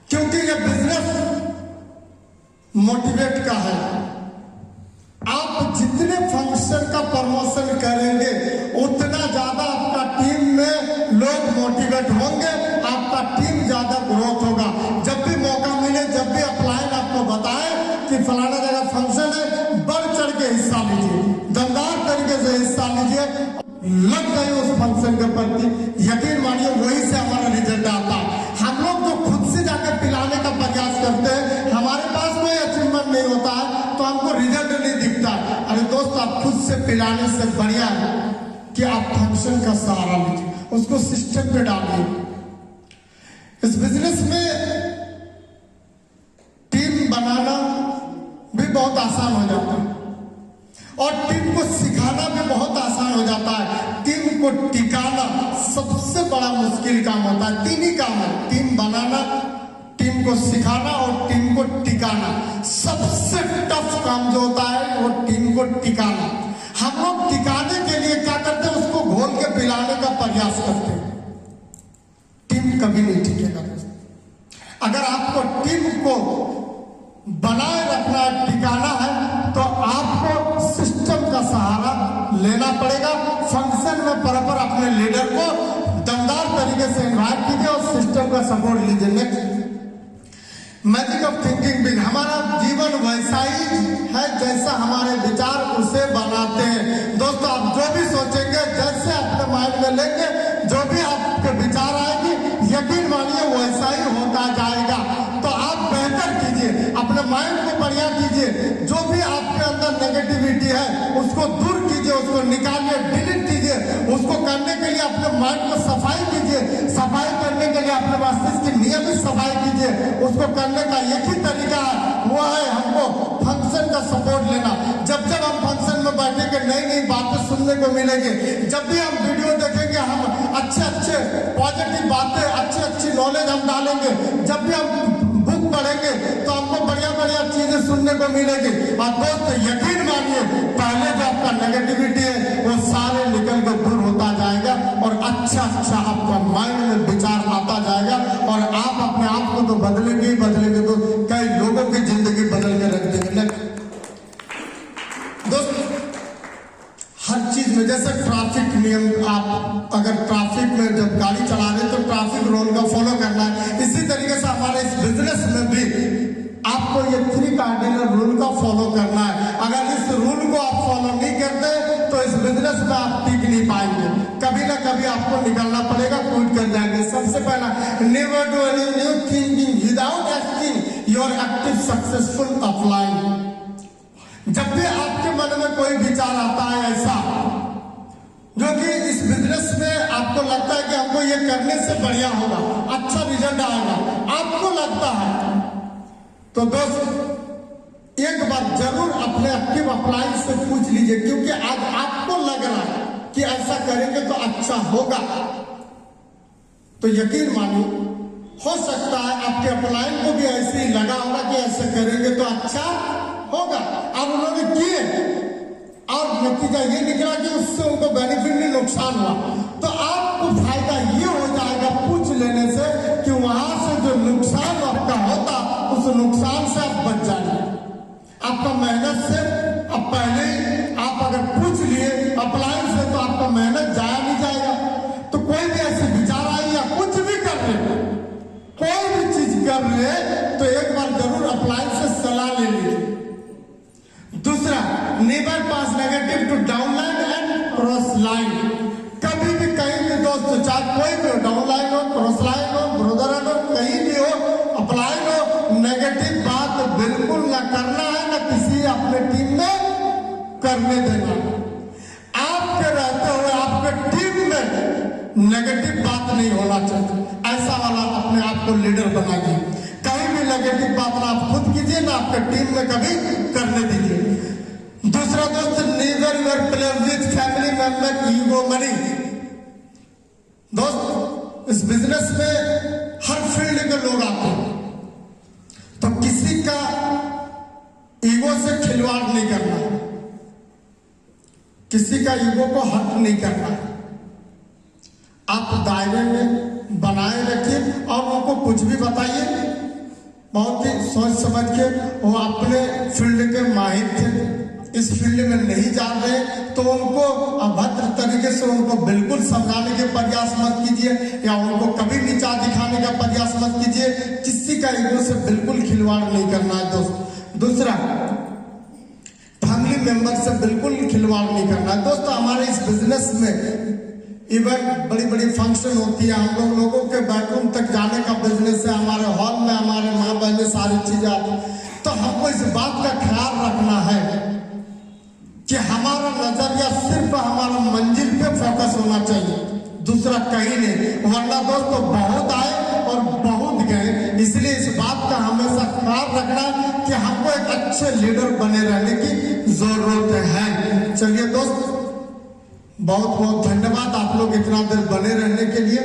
क्योंकि ये बिजनेस मोटिवेट का है। आप जितने फंक्शन का प्रमोशन करेंगे उतना ज्यादा आपका टीम में लोग मोटिवेट होंगे, आपका टीम ज्यादा ग्रोथ होगा। जब भी मौका मिले, जब भी अपलाइन आपको बताए कि फलाना जगह फंक्शन है, बढ़ चढ़ के हिस्सा लीजिए, दमदार तरीके से हिस्सा लीजिए, लग गए उस फंक्शन के प्रति। यकीन मानिए वही से हमारा रिजल्ट आता है। हम लोग जो खुद से जाकर पिलाने का प्रयास करते हैं, हमारे पास कोई अचीवमेंट नहीं होता है तो हमको रिजल्ट नहीं दिखता। अरे दोस्त, आप खुद से पिलाने से बढ़िया है कि आप फंक्शन का सहारा लीजिए, उसको सिस्टम पे डालिए। इस बिजनेस में टीम बनाना भी बहुत आसान हो जाता है और टीम को सिखाना भी बहुत आसान हो जाता है। टीम को टिकाना सबसे बड़ा मुश्किल काम होता है। तीन ही काम है, टीम बनाना, टीम को सिखाना और टीम को टिकाना। सबसे टफ काम जो होता है वो टीम को टिकाना। हम लोग टिकाने के लिए क्या करते हैं, उसको घोल के पिलाने का प्रयास करते हैं। टीम कभी नहीं टिकेगा। अगर आपको टीम को बनाए रखना, टिकाना है तो आपको सिस्टम का सहारा लेना पड़ेगा। फंक्शन में प्रॉपर अपने लीडर को दमदार तरीके से इन्वाइट कीजिए और सिस्टम का सपोर्ट लीजिए। Next, magic of thinking big. हमारा जीवन वैसा ही है जैसा हमारे विचार उसे बनाते हैं। दोस्तों, आप जो भी सोचेंगे, जैसे अपने माइंड में लेंगे, जो भी आपके विचार आएंगे, यकीन मानिए वैसा ही होता जाएगा। तो आप बेहतर कीजिए, अपने माइंड को बढ़िया कीजिए। जो भी आपके अंदर नेगेटिविटी है उसको दूर कीजिए, उसको निकालिए, डिलीट कीजिए। उसको करने के लिए अपने माइंड को सफाई कीजिए। सफाई करने के लिए अपने मस्तिष्क की नियमित सफाई कीजिए। उसको करने का एक ही तरीका है, वो है हमको फंक्शन का सपोर्ट लेना। जब जब हम फंक्शन में बैठेंगे, नई नई बातें सुनने को मिलेंगी। जब भी हम वीडियो देखेंगे, हम अच्छे पॉजिटिव बातें, अच्छी नॉलेज हम डालेंगे। जब भी हम बुक पढ़ेंगे तो हमको बढ़िया चीजें सुनने को मिलेगी। और दोस्त, यकीन मानिए पहले जो आपका नेगेटिविटी है वो सारे निकल के दूर होता जाएगा और अच्छा आपका माइंड में विचार आता जाएगा और आप अपने आप को तो बदलेंगे ही बदलेंगे, तो कई लोगों की जिंदगी बदल के रख देंगे। दोस्त, हर चीज में, जैसे ट्रैफिक नियम, आप अगर ट्रैफिक में जब गाड़ी चला रहे तो ट्रैफिक रूल का फॉलो करना है। इसी तरीके से हमारे इस बिजनेस में भी आपको ये 3 कार्डिनल रूल का फॉलो करना है। अगर इस रूल को आप फॉलो नहीं करते तो इस बिजनेस में आप टिक नहीं पाएंगे। कभी ना कभी आपको निकलना पड़ेगा, क्विट कर जाएंगे। सबसे पहला, never do any new thinking without acting your active successful upline. जब भी आपके मन में कोई विचार आता है ऐसा जो कि इस बिजनेस में आपको लगता है कि हमको ये करने से बढ़िया होगा, अच्छा रिजल्ट आएगा, आपको लगता है तो दोस्त एक बार जरूर अपने एक्टिव अप्लायंस से पूछ लीजिए, क्योंकि आज आपको लग रहा है कि ऐसा करेंगे तो अच्छा होगा, तो यकीन मानिए हो सकता है आपके अप्लायंस को भी ऐसे ही लगा होगा कि ऐसे करेंगे तो अच्छा होगा। अब उन्होंने किए और नतीजा ये निकला कि उससे उनको बेनिफिट नहीं, नुकसान हुआ। तो आपको फायदा ये हो जाएगा पूछ लेने से कि वहां से जो नुकसान आपका होता उस नुकसान से आप बच जाएंगे। आपका मेहनत से अब पहले ही आप अगर पूछ लिए अप्लायंस से तो आपका मेहनत जाया नहीं जाएगा। तो कोई भी ऐसे विचार आई या कुछ भी कर रहे, कोई भी चीज कर रहे तो एक बार जरूर अप्लायंस से सलाह ले लीजिए। दूसरा, never pass negative to downline and cross line. कभी भी कहीं भी दोस्त, चाहे कोई भी हो, डाउनलाइन हो, क्रॉस लाइन हो, ब्रदर हो, कहीं भी हो, अप्लाइन हो, नेगेटिव बात बिल्कुल ना करना है, ना किसी अपने टीम में करने देना। आपके रहते हुए आपके टीम में नेगेटिव बात नहीं होना चाहिए। ऐसा वाला अपने आप को लीडर बनाइए। कहीं भी नेगेटिव बात ना आप खुद कीजिए, ना आपके टीम में कभी करने दीजिए। दूसरा दोस्त, never your play with family member ego money. दोस्त, इस बिजनेस में हर फील्ड के लोग आते हैं, तो किसी का ईगो से खिलवाड़ नहीं करना, किसी का ईगो को हर्ट नहीं करना। आप दायरे में बनाए रखिए और उनको कुछ भी बताइए, बहुत ही सोच समझ के। वो अपने फील्ड के माहिर थे, इस फील्ड में नहीं जा रहे तो उनको अभद्र तरीके से उनको बिल्कुल समझाने के प्रयास मत कीजिए, या उनको कभी नीचा दिखाने का प्रयास मत कीजिए। किसी का ईगो से बिल्कुल खिलवाड़ नहीं करना है दोस्त। दूसरा, फैमिली मेंबर से बिल्कुल खिलवाड़ नहीं करना है। दोस्तों, हमारे इस बिजनेस में इवन बड़ी बड़ी फंक्शन होती है, हम लोगों के बेडरूम तक जाने का बिजनेस है, हमारे हॉल में हमारे माँ बहने सारी चीजें आती, तो हमको इस बात का ख्याल रखना है कि हमारा नजरिया सिर्फ हमारा मंजिल पे फोकस होना चाहिए, दूसरा कहीं नहीं। वरना दोस्तों बहुत आए और बहुत गए, इसलिए इस बात का हमेशा ख्याल रखना कि हमको एक अच्छे लीडर बने रहने की जरूरत है। चलिए दोस्त, बहुत बहुत धन्यवाद आप लोग इतना देर बने रहने के लिए,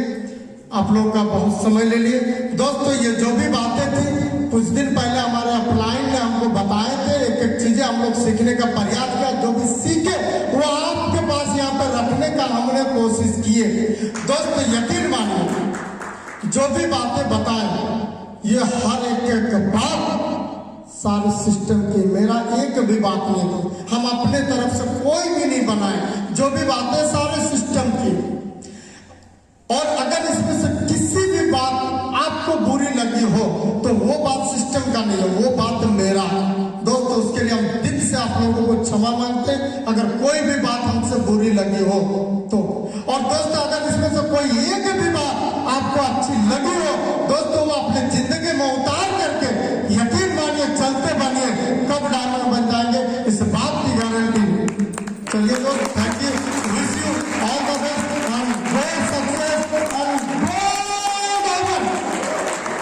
आप लोग का बहुत समय ले लिए। दोस्तों, ये जो भी बातें थी कुछ दिन पहले हमारे अपलाइन ने हमको बताए थे, एक एक चीजें हम लोग सीखने का प्रयास किया, जो भी सीखे वो आपके पास यहाँ पे रखने का हमने कोशिश की है। दोस्तों, यकीन मानिए जो भी बातें बताए ये हर एक बात सारे सिस्टम की, मेरा एक भी बात नहीं थी, हम अपने तरफ से कोई भी नहीं बनाए, जो भी बातें सारे सिस्टम की। और अगर इसमें से किसी भी बात आपको बुरी लगी हो तो वो बात सिस्टम का नहीं है, वो बात मेरा है। दोस्तों, उसके लिए हम दिल से आप लोगों को क्षमा मांगते हैं अगर कोई भी बात हमसे बुरी लगी हो तो। और दोस्तों, अगर इसमें से कोई एक भी बात आपको अच्छी लगी हो दोस्तों, वो अपनी जिंदगी में उतार करके यकीन मानिए चलते बनिए, कब डायमंड